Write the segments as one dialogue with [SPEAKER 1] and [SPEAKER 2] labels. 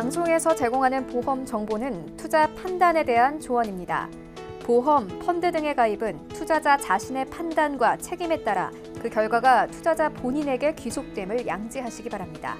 [SPEAKER 1] 방송에서 제공하는 보험 정보는 투자 판단에 대한 조언입니다. 보험, 펀드 등의 가입은 투자자 자신의 판단과 책임에 따라 그 결과가 투자자 본인에게 귀속됨을 양지하시기 바랍니다.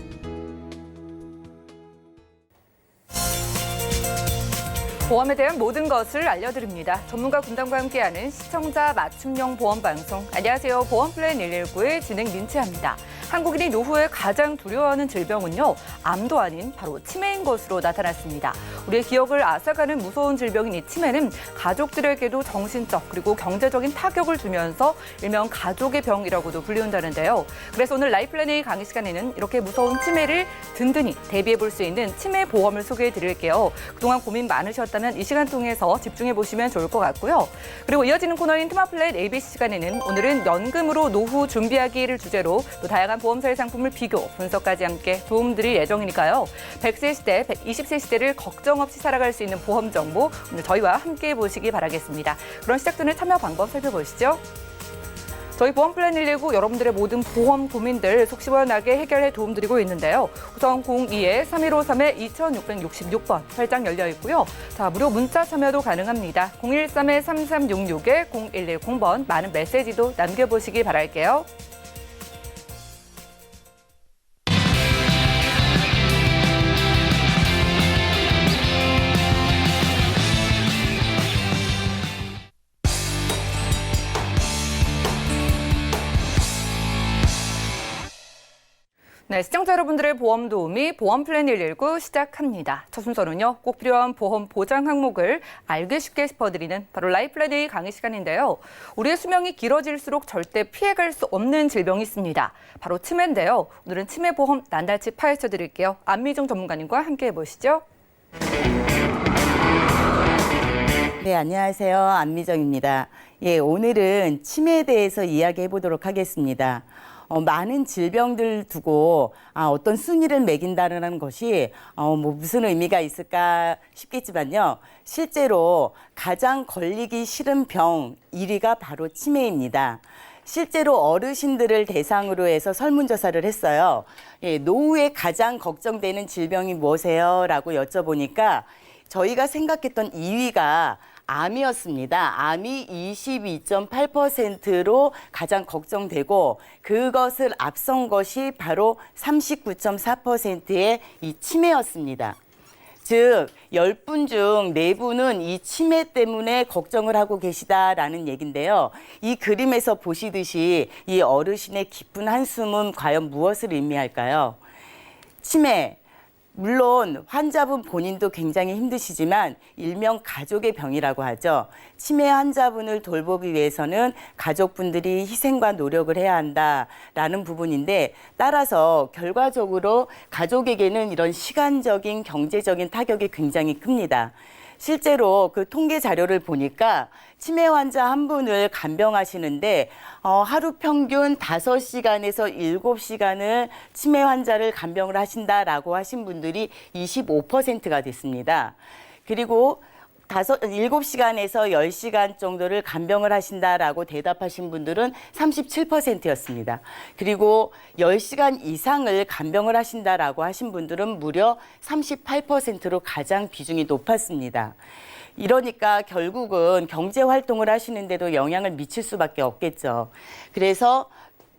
[SPEAKER 2] 보험에 대한 모든 것을 알려드립니다. 전문가 군단과 함께하는 시청자 맞춤형 보험 방송. 안녕하세요. 보험플랜 119의 진행 민채합니다. 한국인이 노후에 가장 두려워하는 질병은요, 암도 아닌 바로 치매인 것으로 나타났습니다. 우리의 기억을 앗아가는 무서운 질병인 이 치매는 가족들에게도 정신적 그리고 경제적인 타격을 주면서 일명 가족의 병이라고도 불리운다는데요. 그래서 오늘 라이플랜 A 강의 시간에는 이렇게 무서운 치매를 든든히 대비해 볼 수 있는 치매 보험을 소개해 드릴게요. 그동안 고민 많으셨다면 이 시간 통해서 집중해 보시면 좋을 것 같고요. 그리고 이어지는 코너인 트마플랜 ABC 시간에는 오늘은 연금으로 노후 준비하기를 주제로 또 다양한 보험사의 상품을 비교, 분석까지 함께 도움드릴 예정이니까요. 100세 시대, 120세 시대를 걱정 없이 살아갈 수 있는 보험 정보 오늘 저희와 함께 보시기 바라겠습니다. 그럼 시작 전에 참여 방법 살펴보시죠. 저희 보험플랜 119 여러분들의 모든 보험 고민들 속 시원하게 해결해 도움드리고 있는데요. 우선 02-3153-2666번 활짝 열려 있고요. 자, 무료 문자 참여도 가능합니다. 013-3366-0110번 많은 메시지도 남겨보시기 바랄게요. 네, 시청자 여러분들의 보험 도우미 보험플랜 119 시작합니다. 첫 순서는요, 꼭 필요한 보험 보장 항목을 알기 쉽게 짚어드리는 바로 라이플랜 A 강의 시간인데요. 우리의 수명이 길어질수록 절대 피해갈 수 없는 질병이 있습니다. 바로 치매인데요. 오늘은 치매 보험 난달치 파헤쳐 드릴게요. 안미정 전문가님과 함께 해보시죠.
[SPEAKER 3] 네, 안녕하세요. 안미정입니다. 예, 오늘은 치매에 대해서 이야기해 보도록 하겠습니다. 많은 질병들 두고 어떤 순위를 매긴다는 것이 무슨 의미가 있을까 싶겠지만요. 실제로 가장 걸리기 싫은 병 1위가 바로 치매입니다. 실제로 어르신들을 대상으로 해서 설문조사를 했어요. 예, 노후에 가장 걱정되는 질병이 무엇이에요? 라고 여쭤보니까 저희가 생각했던 2위가 암이었습니다. 암이 22.8%로 가장 걱정되고 그것을 앞선 것이 바로 39.4%의 이 치매였습니다. 즉 10분 중 4분은 이 치매 때문에 걱정을 하고 계시다라는 얘기인데요. 이 그림에서 보시듯이 이 어르신의 깊은 한숨은 과연 무엇을 의미할까요? 치매. 물론 환자분 본인도 굉장히 힘드시지만 일명 가족의 병이라고 하죠. 치매 환자분을 돌보기 위해서는 가족분들이 희생과 노력을 해야 한다라는 부분인데 따라서 결과적으로 가족에게는 이런 시간적인 경제적인 타격이 굉장히 큽니다. 실제로 그 통계 자료를 보니까 치매 환자 한 분을 간병하시는데 하루 평균 5시간에서 7시간을 치매 환자를 간병을 하신다라고 하신 분들이 25%가 됐습니다. 그리고 7시간에서 10시간 정도를 간병을 하신다라고 대답하신 분들은 37%였습니다. 그리고 10시간 이상을 간병을 하신다라고 하신 분들은 무려 38%로 가장 비중이 높았습니다. 이러니까 결국은 경제 활동을 하시는데도 영향을 미칠 수밖에 없겠죠. 그래서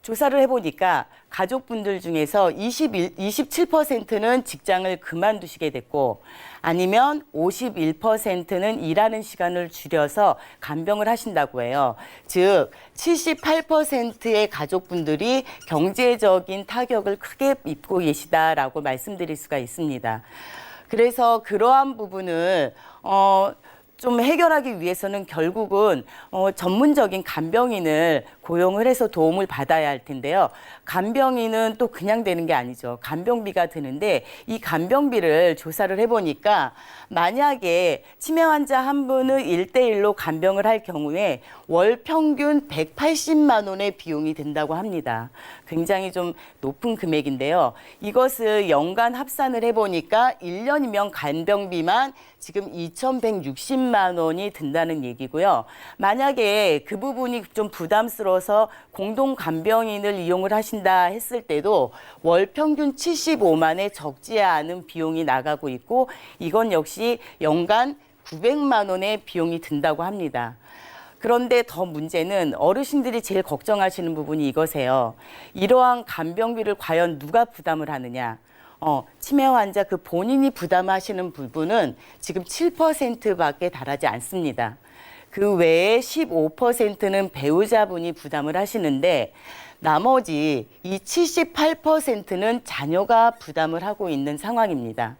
[SPEAKER 3] 조사를 해보니까 가족분들 중에서 27%는 직장을 그만두시게 됐고 아니면 51%는 일하는 시간을 줄여서 간병을 하신다고 해요. 즉 78%의 가족분들이 경제적인 타격을 크게 입고 계시다라고 말씀드릴 수가 있습니다. 그래서 그러한 부분을 좀 해결하기 위해서는 결국은 전문적인 간병인을 고용을 해서 도움을 받아야 할 텐데요. 간병인은 또 그냥 되는 게 아니죠. 간병비가 드는데 이 간병비를 조사를 해보니까 만약에 치매 환자 한 분을 1대1로 간병을 할 경우에 월 평균 180만 원의 비용이 든다고 합니다. 굉장히 좀 높은 금액인데요. 이것을 연간 합산을 해보니까 1년이면 간병비만 지금 2,160만 원이 든다는 얘기고요. 만약에 그 부분이 좀 부담스러워 들어서 공동 간병인을 이용을 하신다 했을 때도 월 평균 75만에 적지 않은 비용이 나가고 있고 이건 역시 연간 900만 원의 비용이 든다고 합니다. 그런데 더 문제는 어르신들이 제일 걱정하시는 부분이 이거세요. 이러한 간병비를 과연 누가 부담을 하느냐. 치매 환자 그 본인이 부담하시는 부분은 지금 7%밖에 달하지 않습니다. 그 외에 15%는 배우자분이 부담을 하시는데 나머지 이 78%는 자녀가 부담을 하고 있는 상황입니다.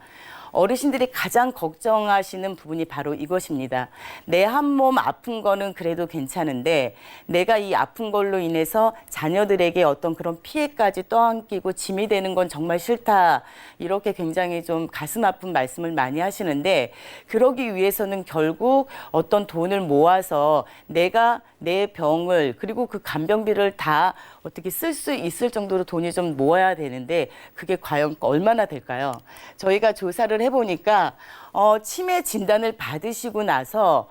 [SPEAKER 3] 어르신들이 가장 걱정하시는 부분이 바로 이것입니다. 내 한 몸 아픈 거는 그래도 괜찮은데 내가 이 아픈 걸로 인해서 자녀들에게 어떤 그런 피해까지 떠안기고 짐이 되는 건 정말 싫다. 이렇게 굉장히 좀 가슴 아픈 말씀을 많이 하시는데 그러기 위해서는 결국 어떤 돈을 모아서 내가 내 병을 그리고 그 간병비를 다 어떻게 쓸 수 있을 정도로 돈이 좀 모아야 되는데 그게 과연 얼마나 될까요? 저희가 조사를 해보니까 치매 진단을 받으시고 나서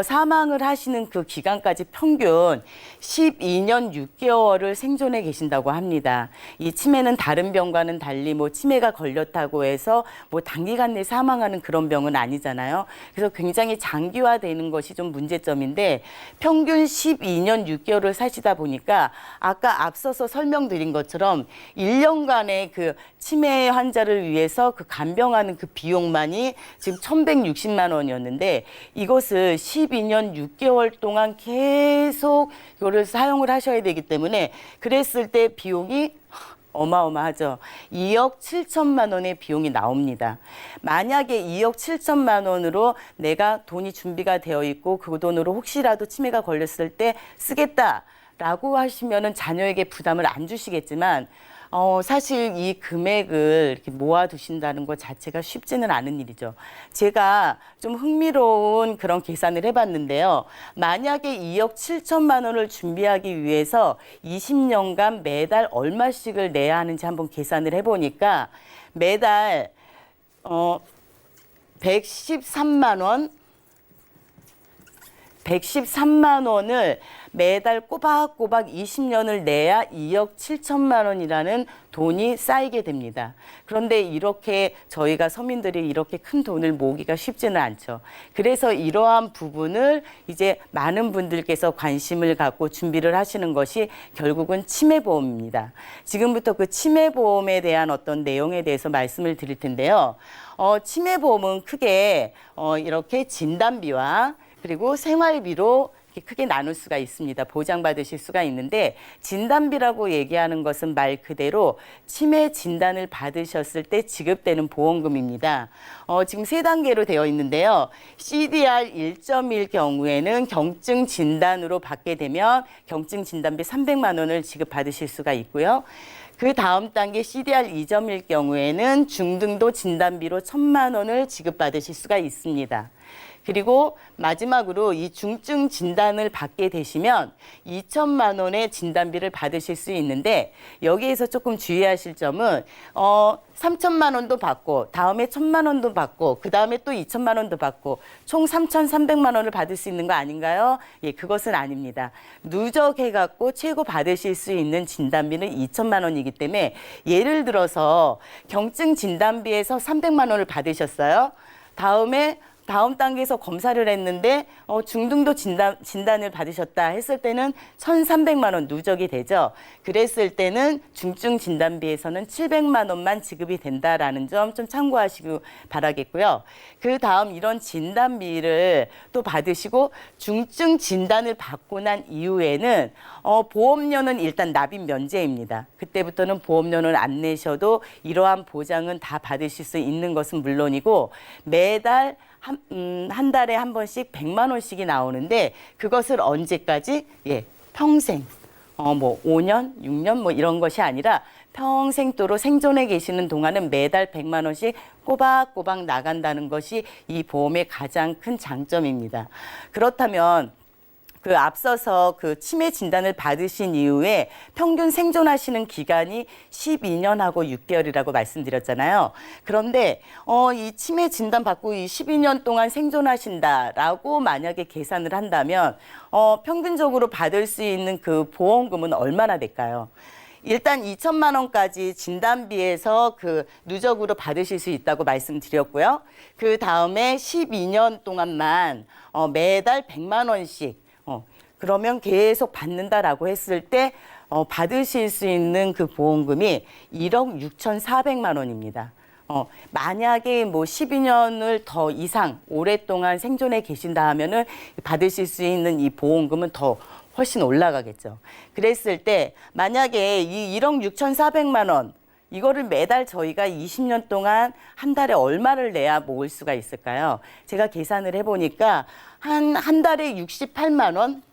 [SPEAKER 3] 사망을 하시는 그 기간까지 평균 12년 6개월을 생존해 계신다고 합니다. 이 치매는 다른 병과는 달리 뭐 치매가 걸렸다고 해서 뭐 단기간 내에 사망하는 그런 병은 아니잖아요. 그래서 굉장히 장기화되는 것이 좀 문제점인데 평균 12년 6개월을 사시다 보니까 아까 앞서서 설명드린 것처럼 1년간의 그 치매 환자를 위해서 그 간병하는 그 비용만이 지금 1,160만 원이었는데 이것을 12년 6개월 동안 계속 이거를 사용을 하셔야 되기 때문에 그랬을 때 비용이 어마어마하죠. 2억 7천만 원의 비용이 나옵니다. 만약에 2억 7천만 원으로 내가 돈이 준비가 되어 있고 그 돈으로 혹시라도 치매가 걸렸을 때 쓰겠다라고 하시면은 자녀에게 부담을 안 주시겠지만 사실 이 금액을 이렇게 모아두신다는 것 자체가 쉽지는 않은 일이죠. 제가 좀 흥미로운 그런 계산을 해봤는데요. 만약에 2억 7천만 원을 준비하기 위해서 20년간 매달 얼마씩을 내야 하는지 한번 계산을 해보니까 매달 113만 원, 113만 원을 매달 꼬박꼬박 20년을 내야 2억 7천만 원이라는 돈이 쌓이게 됩니다. 그런데 이렇게 저희가 서민들이 이렇게 큰 돈을 모으기가 쉽지는 않죠. 그래서 이러한 부분을 이제 많은 분들께서 관심을 갖고 준비를 하시는 것이 결국은 치매보험입니다. 지금부터 그 치매보험에 대한 어떤 내용에 대해서 말씀을 드릴 텐데요. 치매보험은 크게 이렇게 진단비와 그리고 생활비로 크게 나눌 수가 있습니다. 보장받으실 수가 있는데 진단비라고 얘기하는 것은 말 그대로 치매 진단을 받으셨을 때 지급되는 보험금입니다. 지금 세 단계로 되어 있는데요. CDR 1.1 경우에는 경증 진단으로 받게 되면 경증 진단비 300만 원을 지급받으실 수가 있고요. 그 다음 단계 CDR 2.1 경우에는 중등도 진단비로 1,000만 원을 지급받으실 수가 있습니다. 그리고 마지막으로 이 중증 진단을 받게 되시면 2천만 원의 진단비를 받으실 수 있는데 여기에서 조금 주의하실 점은 3천만 원도 받고 다음에 1,000만 원도 받고 그 다음에 또 2천만 원도 받고 총 3,300만 원을 받을 수 있는 거 아닌가요? 예, 그것은 아닙니다. 누적해갖고 최고 받으실 수 있는 진단비는 2천만 원이기 때문에 예를 들어서 경증 진단비에서 300만 원을 받으셨어요. 다음 단계에서 검사를 했는데 중등도 진단을 받으셨다 했을 때는 1,300만 원 누적이 되죠. 그랬을 때는 중증 진단비에서는 700만 원만 지급이 된다라는 점 좀 참고하시기 바라겠고요. 그 다음 이런 진단비를 또 받으시고 중증 진단을 받고 난 이후에는 보험료는 일단 납입 면제입니다. 그때부터는 보험료는 안 내셔도 이러한 보장은 다 받으실 수 있는 것은 물론이고 매달 한 달에 한 번씩 100만 원씩이 나오는데 그것을 언제까지? 예, 평생. 뭐 5년, 6년 뭐 이런 것이 아니라 평생도로 생존해 계시는 동안은 매달 100만 원씩 꼬박꼬박 나간다는 것이 이 보험의 가장 큰 장점입니다. 그렇다면 그 앞서서 그 치매 진단을 받으신 이후에 평균 생존하시는 기간이 12년하고 6개월이라고 말씀드렸잖아요. 그런데 이 치매 진단 받고 이 12년 동안 생존하신다라고 만약에 계산을 한다면 평균적으로 받을 수 있는 그 보험금은 얼마나 될까요? 일단 2천만 원까지 진단비에서 그 누적으로 받으실 수 있다고 말씀드렸고요. 그 다음에 12년 동안만 매달 100만 원씩 그러면 계속 받는다라고 했을 때 받으실 수 있는 그 보험금이 1억 6,400만 원입니다. 만약에 뭐 12년을 더 이상 오랫동안 생존해 계신다 하면은 받으실 수 있는 이 보험금은 더 훨씬 올라가겠죠. 그랬을 때 만약에 이 1억 6,400만 원 이거를 매달 저희가 20년 동안 한 달에 얼마를 내야 모을 수가 있을까요? 제가 계산을 해보니까 한 달에 68만 원?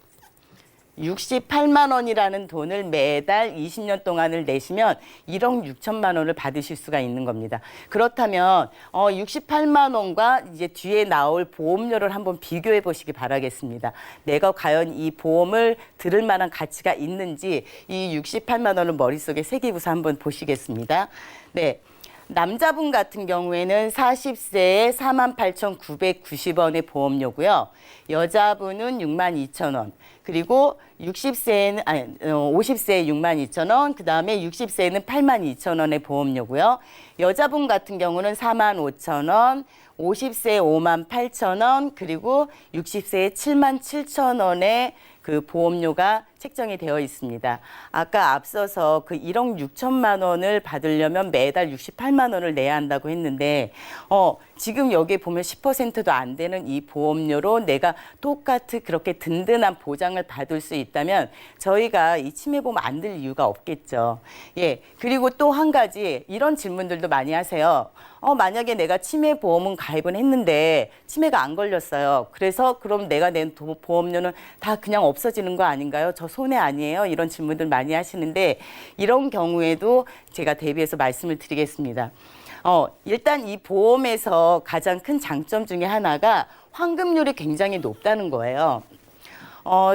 [SPEAKER 3] 68만 원이라는 돈을 매달 20년 동안을 내시면 1억 6천만 원을 받으실 수가 있는 겁니다. 그렇다면 68만 원과 이제 뒤에 나올 보험료를 한번 비교해 보시기 바라겠습니다. 내가 과연 이 보험을 들을 만한 가치가 있는지 이 68만 원을 머릿속에 새기고서 한번 보시겠습니다. 네. 남자분 같은 경우에는 40세에 48,990원의 보험료고요. 여자분은 62,000원. 그리고 50세에는 50세에 62,000원, 그다음에 60세에는 82,000원의 보험료고요. 여자분 같은 경우는 45,000원, 50세에 58,000원, 그리고 60세에 77,000원의 그 보험료가 책정이 되어 있습니다. 아까 앞서서 그 1억 6천만 원을 받으려면 매달 68만 원을 내야 한다고 했는데 지금 여기 보면 10%도 안 되는 이 보험료로 내가 똑같이 그렇게 든든한 보장을 받을 수 있다면 저희가 이 치매보험 안 들 이유가 없겠죠. 예. 그리고 또 한 가지 이런 질문들도 많이 하세요. 만약에 내가 치매보험은 가입은 했는데 치매가 안 걸렸어요. 그래서 그럼 내가 낸 보험료는 다 그냥 없어지는 거 아닌가요? 저 손해 아니에요? 이런 질문들 많이 하시는데 이런 경우에도 제가 대비해서 말씀을 드리겠습니다. 일단 이 보험에서 가장 큰 장점 중에 하나가 환급률이 굉장히 높다는 거예요.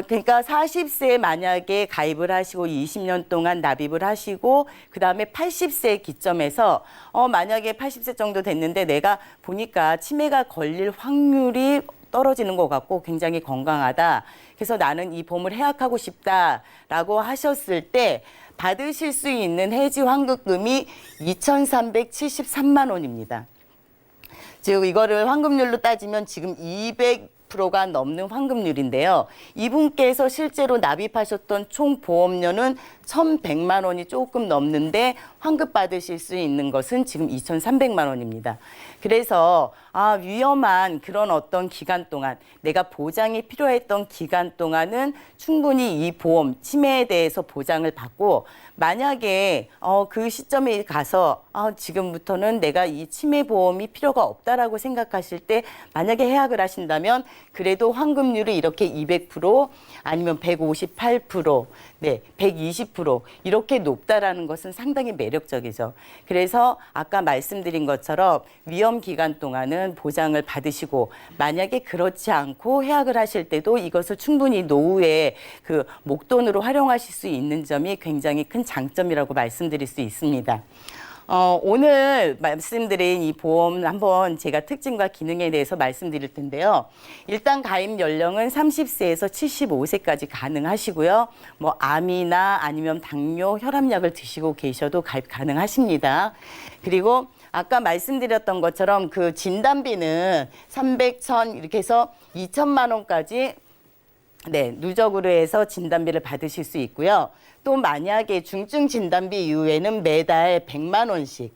[SPEAKER 3] 그러니까 40세에 만약에 가입을 하시고 20년 동안 납입을 하시고 그다음에 80세 기점에서 만약에 80세 정도 됐는데 내가 보니까 치매가 걸릴 확률이 떨어지는 것 같고 굉장히 건강하다. 그래서 나는 이 보험을 해약하고 싶다라고 하셨을 때 받으실 수 있는 해지 환급금이 2,373만 원입니다. 즉 이거를 환급률로 따지면 지금 200%가 넘는 환급률인데요. 이분께서 실제로 납입하셨던 총 보험료는 1,100만 원이 조금 넘는데 환급 받으실 수 있는 것은 지금 2,300만 원입니다. 그래서 위험한 그런 어떤 기간 동안 내가 보장이 필요했던 기간 동안은 충분히 이 보험, 치매에 대해서 보장을 받고 만약에 그 시점에 가서 지금부터는 내가 이 치매 보험이 필요가 없다라고 생각하실 때 만약에 해약을 하신다면 그래도 환급률이 이렇게 200% 아니면 158%, 네, 120% 이렇게 높다라는 것은 상당히 매력적이죠. 그래서 아까 말씀드린 것처럼 위험 기간 동안은 보장을 받으시고 만약에 그렇지 않고 해약을 하실 때도 이것을 충분히 노후에 그 목돈으로 활용하실 수 있는 점이 굉장히 큰 장점이라고 말씀드릴 수 있습니다. 오늘 말씀드린 이 보험 한번 제가 특징과 기능에 대해서 말씀드릴 텐데요. 일단 가입 연령은 30세에서 75세까지 가능하시고요. 뭐 암이나 아니면 당뇨, 혈압약을 드시고 계셔도 가입 가능하십니다. 그리고 아까 말씀드렸던 것처럼 그 진단비는 300, 1000 이렇게 해서 2천만 원까지 네, 누적으로 해서 진단비를 받으실 수 있고요. 또 만약에 중증 진단비 이후에는 매달 100만 원씩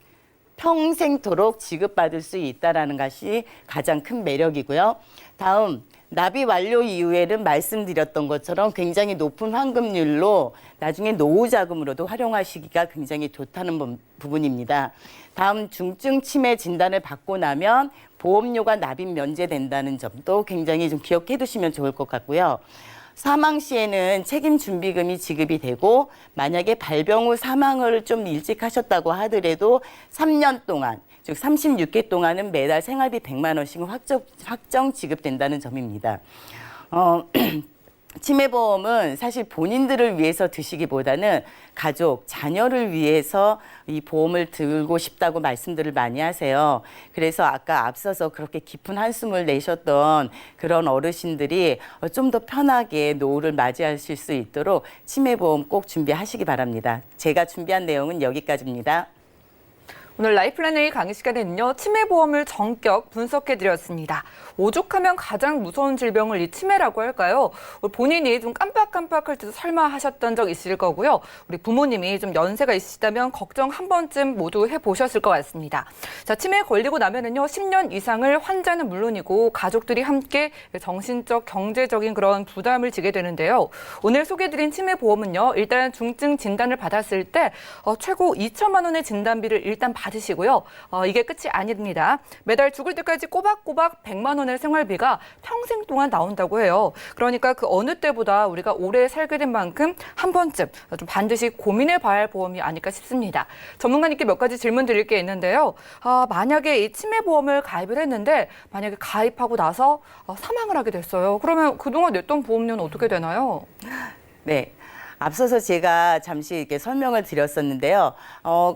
[SPEAKER 3] 평생토록 지급받을 수 있다는 것이 가장 큰 매력이고요. 다음, 납입 완료 이후에는 말씀드렸던 것처럼 굉장히 높은 환급률로 나중에 노후 자금으로도 활용하시기가 굉장히 좋다는 부분입니다. 다음, 중증 치매 진단을 받고 나면 보험료가 납입 면제된다는 점도 굉장히 좀 기억해 두시면 좋을 것 같고요. 사망 시에는 책임 준비금이 지급이 되고 만약에 발병 후 사망을 좀 일찍 하셨다고 하더라도 3년 동안 즉 36개 동안은 매달 생활비 100만 원씩 확정 지급된다는 점입니다. 치매보험은 사실 본인들을 위해서 드시기보다는 가족, 자녀를 위해서 이 보험을 들고 싶다고 말씀들을 많이 하세요. 그래서 아까 앞서서 그렇게 깊은 한숨을 내셨던 그런 어르신들이 좀 더 편하게 노후를 맞이하실 수 있도록 치매보험 꼭 준비하시기 바랍니다. 제가 준비한 내용은 여기까지입니다.
[SPEAKER 2] 오늘 라이플랜 A 강의 시간에는요, 치매보험을 전격 분석해드렸습니다. 오죽하면 가장 무서운 질병을 이 치매라고 할까요? 본인이 좀 깜빡깜빡할 때도 설마 하셨던 적 있을 거고요. 우리 부모님이 좀 연세가 있으시다면 걱정 한 번쯤 모두 해보셨을 것 같습니다. 자, 치매에 걸리고 나면은요, 10년 이상을 환자는 물론이고 가족들이 함께 정신적, 경제적인 그런 부담을 지게 되는데요. 오늘 소개해드린 치매보험은요, 일단 중증 진단을 받았을 때 최고 2천만 원의 진단비를 일단 받으시고요. 이게 끝이 아닙니다. 매달 죽을 때까지 꼬박꼬박 100만 원의 생활비가 평생 동안 나온다고 해요. 그러니까 그 어느 때보다 우리가 오래 살게 된 만큼 한 번쯤 좀 반드시 고민해 봐야 할 보험이 아닐까 싶습니다. 전문가님께 몇 가지 질문 드릴 게 있는데요. 만약에 이 치매보험을 가입을 했는데 만약에 가입하고 나서 사망을 하게 됐어요. 그러면 그동안 냈던 보험료는 어떻게 되나요?
[SPEAKER 3] 네. 앞서서 제가 잠시 이렇게 설명을 드렸었는데요.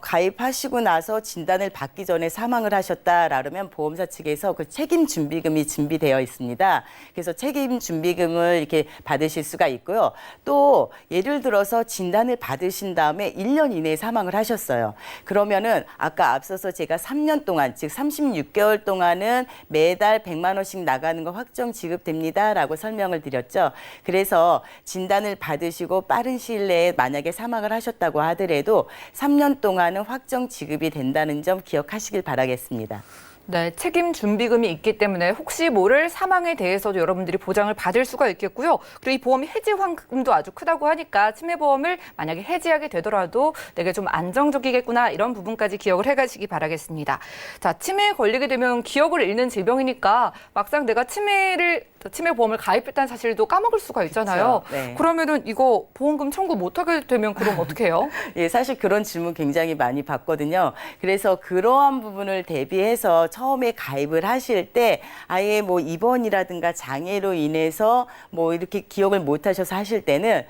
[SPEAKER 3] 가입하시고 나서 진단을 받기 전에 사망을 하셨다라면 보험사 측에서 그 책임 준비금이 준비되어 있습니다. 그래서 책임 준비금을 이렇게 받으실 수가 있고요. 또 예를 들어서 진단을 받으신 다음에 1년 이내에 사망을 하셨어요. 그러면은 아까 앞서서 제가 3년 동안, 즉 36개월 동안은 매달 100만 원씩 나가는 거 확정 지급됩니다라고 설명을 드렸죠. 그래서 진단을 받으시고 빠른 시일 내에 만약에 사망을 하셨다고 하더라도 3년 동안은 확정 지급이 된다는 점 기억하시길 바라겠습니다.
[SPEAKER 2] 네, 책임 준비금이 있기 때문에 혹시 모를 사망에 대해서도 여러분들이 보장을 받을 수가 있겠고요. 그리고 이 보험 해지 환급도 아주 크다고 하니까 치매보험을 만약에 해지하게 되더라도 내게 좀 안정적이겠구나 이런 부분까지 기억을 해가시기 바라겠습니다. 자, 치매에 걸리게 되면 기억을 잃는 질병이니까 막상 내가 치매보험을 가입했다는 사실도 까먹을 수가 있잖아요.
[SPEAKER 3] 네.
[SPEAKER 2] 그러면은 이거 보험금 청구 못하게 되면 그럼 어떻게 해요?
[SPEAKER 3] 예, 사실 그런 질문 굉장히 많이 받거든요. 그래서 그러한 부분을 대비해서 처음에 가입을 하실 때 아예 뭐 입원이라든가 장애로 인해서 뭐 이렇게 기억을 못 하셔서 하실 때는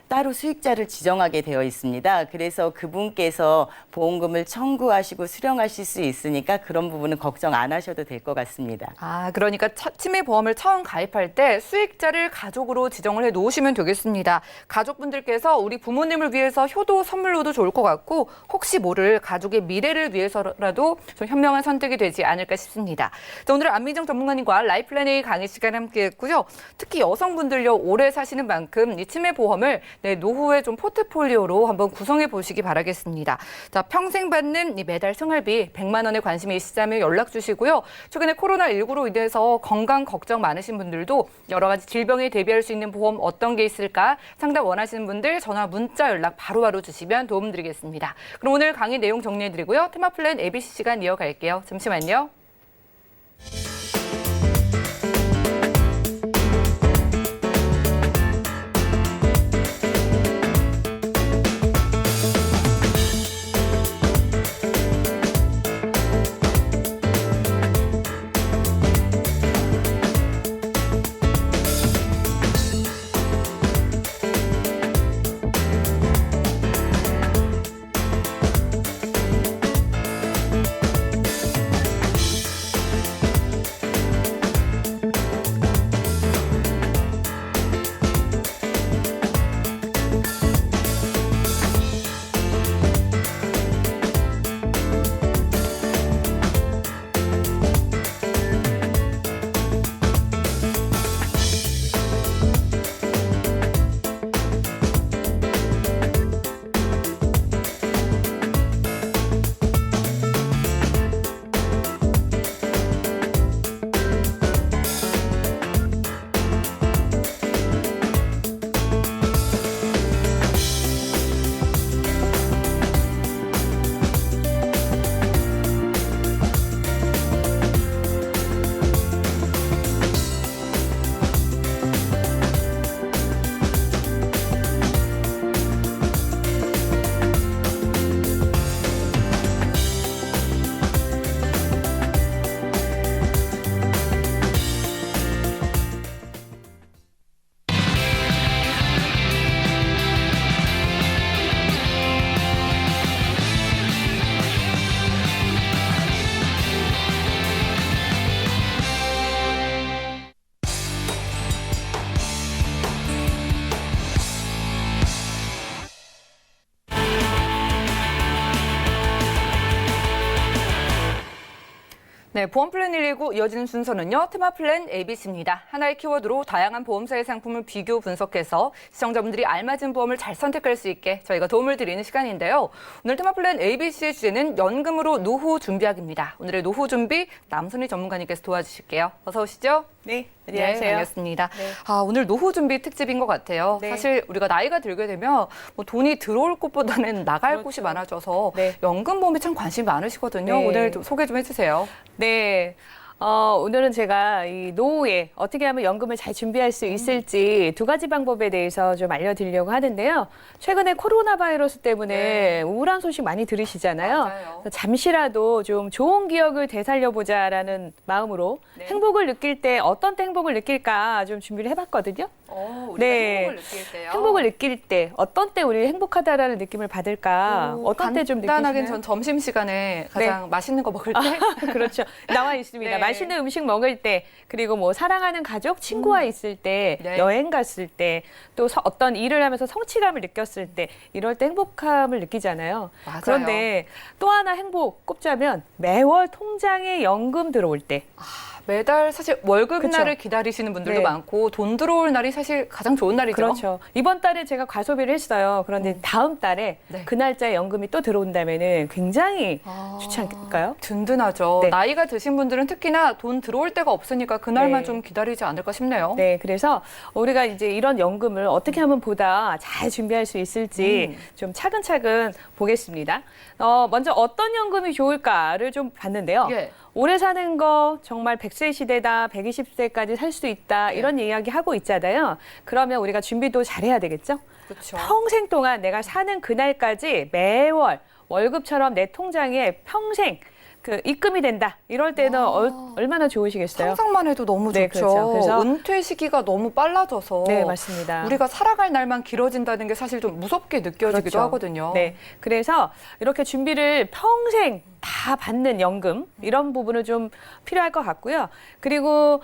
[SPEAKER 3] 따로 수익자를 지정하게 되어 있습니다. 그래서 그분께서 보험금을 청구하시고 수령하실 수 있으니까 그런 부분은 걱정 안 하셔도 될 것 같습니다.
[SPEAKER 2] 그러니까 치매보험을 처음 가입할 때 수익자를 가족으로 지정을 해 놓으시면 되겠습니다. 가족분들께서 우리 부모님을 위해서 효도 선물로도 좋을 것 같고 혹시 모를 가족의 미래를 위해서라도 좀 현명한 선택이 되지 않을까 싶습니다. 자, 오늘은 안민정 전문가님과 라이플랜 A 강의 시간 함께했고요. 특히 여성분들요 오래 사시는 만큼 이 치매보험을 노후에 좀 포트폴리오로 한번 구성해 보시기 바라겠습니다. 자, 평생 받는 이 매달 생활비 100만 원에 관심이 있으시다면 연락 주시고요. 최근에 코로나19로 인해서 건강 걱정 많으신 분들도 여러 가지 질병에 대비할 수 있는 보험 어떤 게 있을까 상담 원하시는 분들 전화 문자 연락 바로바로 주시면 도움 드리겠습니다. 그럼 오늘 강의 내용 정리해 드리고요. 테마플랜 ABC 시간 이어갈게요. 잠시만요. 네, 보험 플랜 119 이어지는 순서는요. 테마 플랜 ABC입니다. 하나의 키워드로 다양한 보험사의 상품을 비교 분석해서 시청자분들이 알맞은 보험을 잘 선택할 수 있게 저희가 도움을 드리는 시간인데요. 오늘 테마 플랜 ABC의 주제는 연금으로 노후 준비하기입니다. 오늘의 노후 준비 남선희 전문가님께서 도와주실게요. 어서 오시죠.
[SPEAKER 4] 네, 안녕하세요.
[SPEAKER 2] 네, 반갑습니다.
[SPEAKER 4] 네.
[SPEAKER 2] 오늘 노후 준비 특집인 것 같아요.
[SPEAKER 4] 네.
[SPEAKER 2] 사실 우리가 나이가 들게 되면 뭐 돈이 들어올 곳보다는 나갈
[SPEAKER 4] 그렇죠.
[SPEAKER 2] 곳이 많아져서
[SPEAKER 4] 네.
[SPEAKER 2] 연금 보험에 참 관심이 많으시거든요.
[SPEAKER 4] 네.
[SPEAKER 2] 오늘 좀 소개 좀 해주세요.
[SPEAKER 4] 네. 오늘은 제가 이 노후에 어떻게 하면 연금을 잘 준비할 수 있을지 두 가지 방법에 대해서 좀 알려드리려고 하는데요. 최근에 코로나 바이러스 때문에
[SPEAKER 2] 네.
[SPEAKER 4] 우울한 소식 많이 들으시잖아요.
[SPEAKER 2] 맞아요.
[SPEAKER 4] 그래서 잠시라도 좀 좋은 기억을 되살려보자라는 마음으로
[SPEAKER 2] 네.
[SPEAKER 4] 행복을 느낄 때 어떤 때 행복을 느낄까 좀 준비를 해봤거든요.
[SPEAKER 2] 우리가
[SPEAKER 4] 네.
[SPEAKER 2] 행복을 느낄 때요.
[SPEAKER 4] 행복을 느낄 때 어떤 때 우리 행복하다라는 느낌을 받을까? 어떤 때 좀
[SPEAKER 2] 간단하게
[SPEAKER 4] 느끼시나요?
[SPEAKER 2] 전 점심시간에 가장 맛있는 거 먹을 때.
[SPEAKER 4] 그렇죠. 나와 있습니다.
[SPEAKER 2] 네.
[SPEAKER 4] 맛있는 음식 먹을 때, 그리고 뭐 사랑하는 가족, 친구와 있을 때,
[SPEAKER 2] 네.
[SPEAKER 4] 여행 갔을 때, 또 어떤 일을 하면서 성취감을 느꼈을 때, 이럴 때 행복함을 느끼잖아요.
[SPEAKER 2] 맞아요.
[SPEAKER 4] 그런데 또 하나 행복 꼽자면 매월 통장에 연금 들어올 때.
[SPEAKER 2] 매달 사실 월급
[SPEAKER 4] 그쵸.
[SPEAKER 2] 날을 기다리시는 분들도
[SPEAKER 4] 네.
[SPEAKER 2] 많고 돈 들어올 날이 사실 가장 좋은 날이죠.
[SPEAKER 4] 그렇죠. 이번 달에 제가 과소비를 했어요. 그런데 다음 달에
[SPEAKER 2] 네.
[SPEAKER 4] 그 날짜에 연금이 또 들어온다면은 굉장히 좋지 않을까요?
[SPEAKER 2] 든든하죠.
[SPEAKER 4] 네.
[SPEAKER 2] 나이가 드신 분들은 특히나 돈 들어올 때가 없으니까 그날만
[SPEAKER 4] 네.
[SPEAKER 2] 좀 기다리지 않을까 싶네요.
[SPEAKER 4] 네, 그래서 우리가 이제 이런 연금을 어떻게 하면 보다 잘 준비할 수 있을지 좀 차근차근 보겠습니다. 먼저 어떤 연금이 좋을까를 좀 봤는데요.
[SPEAKER 2] 예.
[SPEAKER 4] 오래 사는 거 정말 100세 시대다, 120세까지 살 수 있다 이런 이야기 하고 있잖아요. 그러면 우리가 준비도 잘해야 되겠죠?
[SPEAKER 2] 그렇죠.
[SPEAKER 4] 평생 동안 내가 사는 그날까지 매월 월급처럼 내 통장에 평생 그 입금이 된다. 이럴 때는 얼마나 좋으시겠어요?
[SPEAKER 2] 상상만 해도 너무
[SPEAKER 4] 네,
[SPEAKER 2] 좋죠.
[SPEAKER 4] 그렇죠. 그래서
[SPEAKER 2] 은퇴 시기가 너무 빨라져서
[SPEAKER 4] 네, 맞습니다.
[SPEAKER 2] 우리가 살아갈 날만 길어진다는 게 사실 좀 무섭게 느껴지기도
[SPEAKER 4] 그렇죠.
[SPEAKER 2] 하거든요.
[SPEAKER 4] 네, 그래서 이렇게 준비를 평생 다 받는 연금 이런 부분은 좀 필요할 것 같고요. 그리고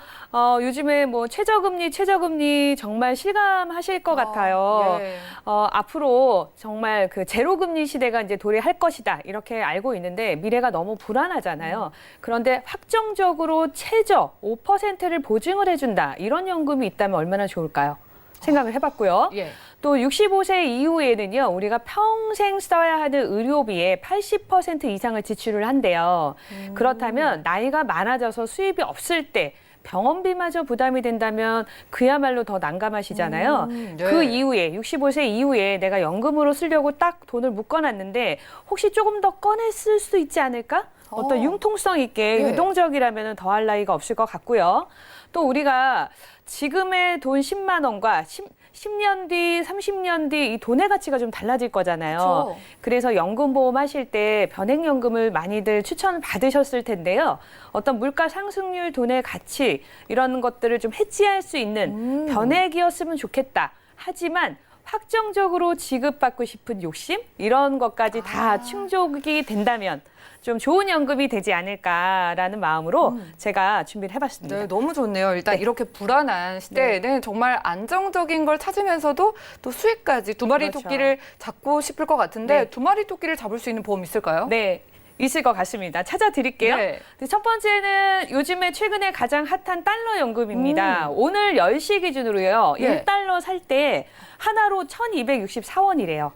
[SPEAKER 4] 요즘에 뭐 최저금리 정말 실감하실 것 같아요.
[SPEAKER 2] 예.
[SPEAKER 4] 앞으로 정말 그 제로금리 시대가 이제 도래할 것이다 이렇게 알고 있는데 미래가 너무 불안하잖아요. 그런데 확정적으로 최저 5%를 보증을 해준다 이런 연금이 있다면 얼마나 좋을까요? 생각을 해봤고요.
[SPEAKER 2] 예.
[SPEAKER 4] 또 65세 이후에는요, 우리가 평생 써야 하는 의료비의 80% 이상을 지출을 한대요. 그렇다면 나이가 많아져서 수입이 없을 때 병원비마저 부담이 된다면 그야말로 더 난감하시잖아요.
[SPEAKER 2] 네.
[SPEAKER 4] 그 이후에 65세 이후에 내가 연금으로 쓰려고 딱 돈을 묶어놨는데 혹시 조금 더 꺼내 쓸 수 있지 않을까? 어떤 융통성 있게
[SPEAKER 2] 네.
[SPEAKER 4] 유동적이라면 더할 나위가 없을 것 같고요. 또 우리가 지금의 돈 10만 원과 10년 뒤, 30년 뒤 이 돈의 가치가 좀 달라질 거잖아요.
[SPEAKER 2] 그렇죠.
[SPEAKER 4] 그래서 연금보험 하실 때 변액연금을 많이들 추천 받으셨을 텐데요. 어떤 물가 상승률, 돈의 가치 이런 것들을 좀 해지할 수 있는 변액이었으면 좋겠다. 하지만 확정적으로 지급받고 싶은 욕심 이런 것까지 다 충족이 된다면 좀 좋은 연금이 되지 않을까라는 마음으로 제가 준비를 해봤습니다.
[SPEAKER 2] 네, 너무 좋네요. 일단
[SPEAKER 4] 네.
[SPEAKER 2] 이렇게 불안한 시대에는 정말 안정적인 걸 찾으면서도 또 수익까지 두 마리
[SPEAKER 4] 그렇죠.
[SPEAKER 2] 토끼를 잡고 싶을 것 같은데
[SPEAKER 4] 네.
[SPEAKER 2] 두 마리 토끼를 잡을 수 있는 보험 있을까요?
[SPEAKER 4] 네, 있을 것 같습니다. 찾아드릴게요.
[SPEAKER 2] 네.
[SPEAKER 4] 첫 번째는 요즘에 최근에 가장 핫한 달러 연금입니다. 오늘 10시 기준으로요.
[SPEAKER 2] 예.
[SPEAKER 4] 1달러 살 때 하나로 1,264원이래요.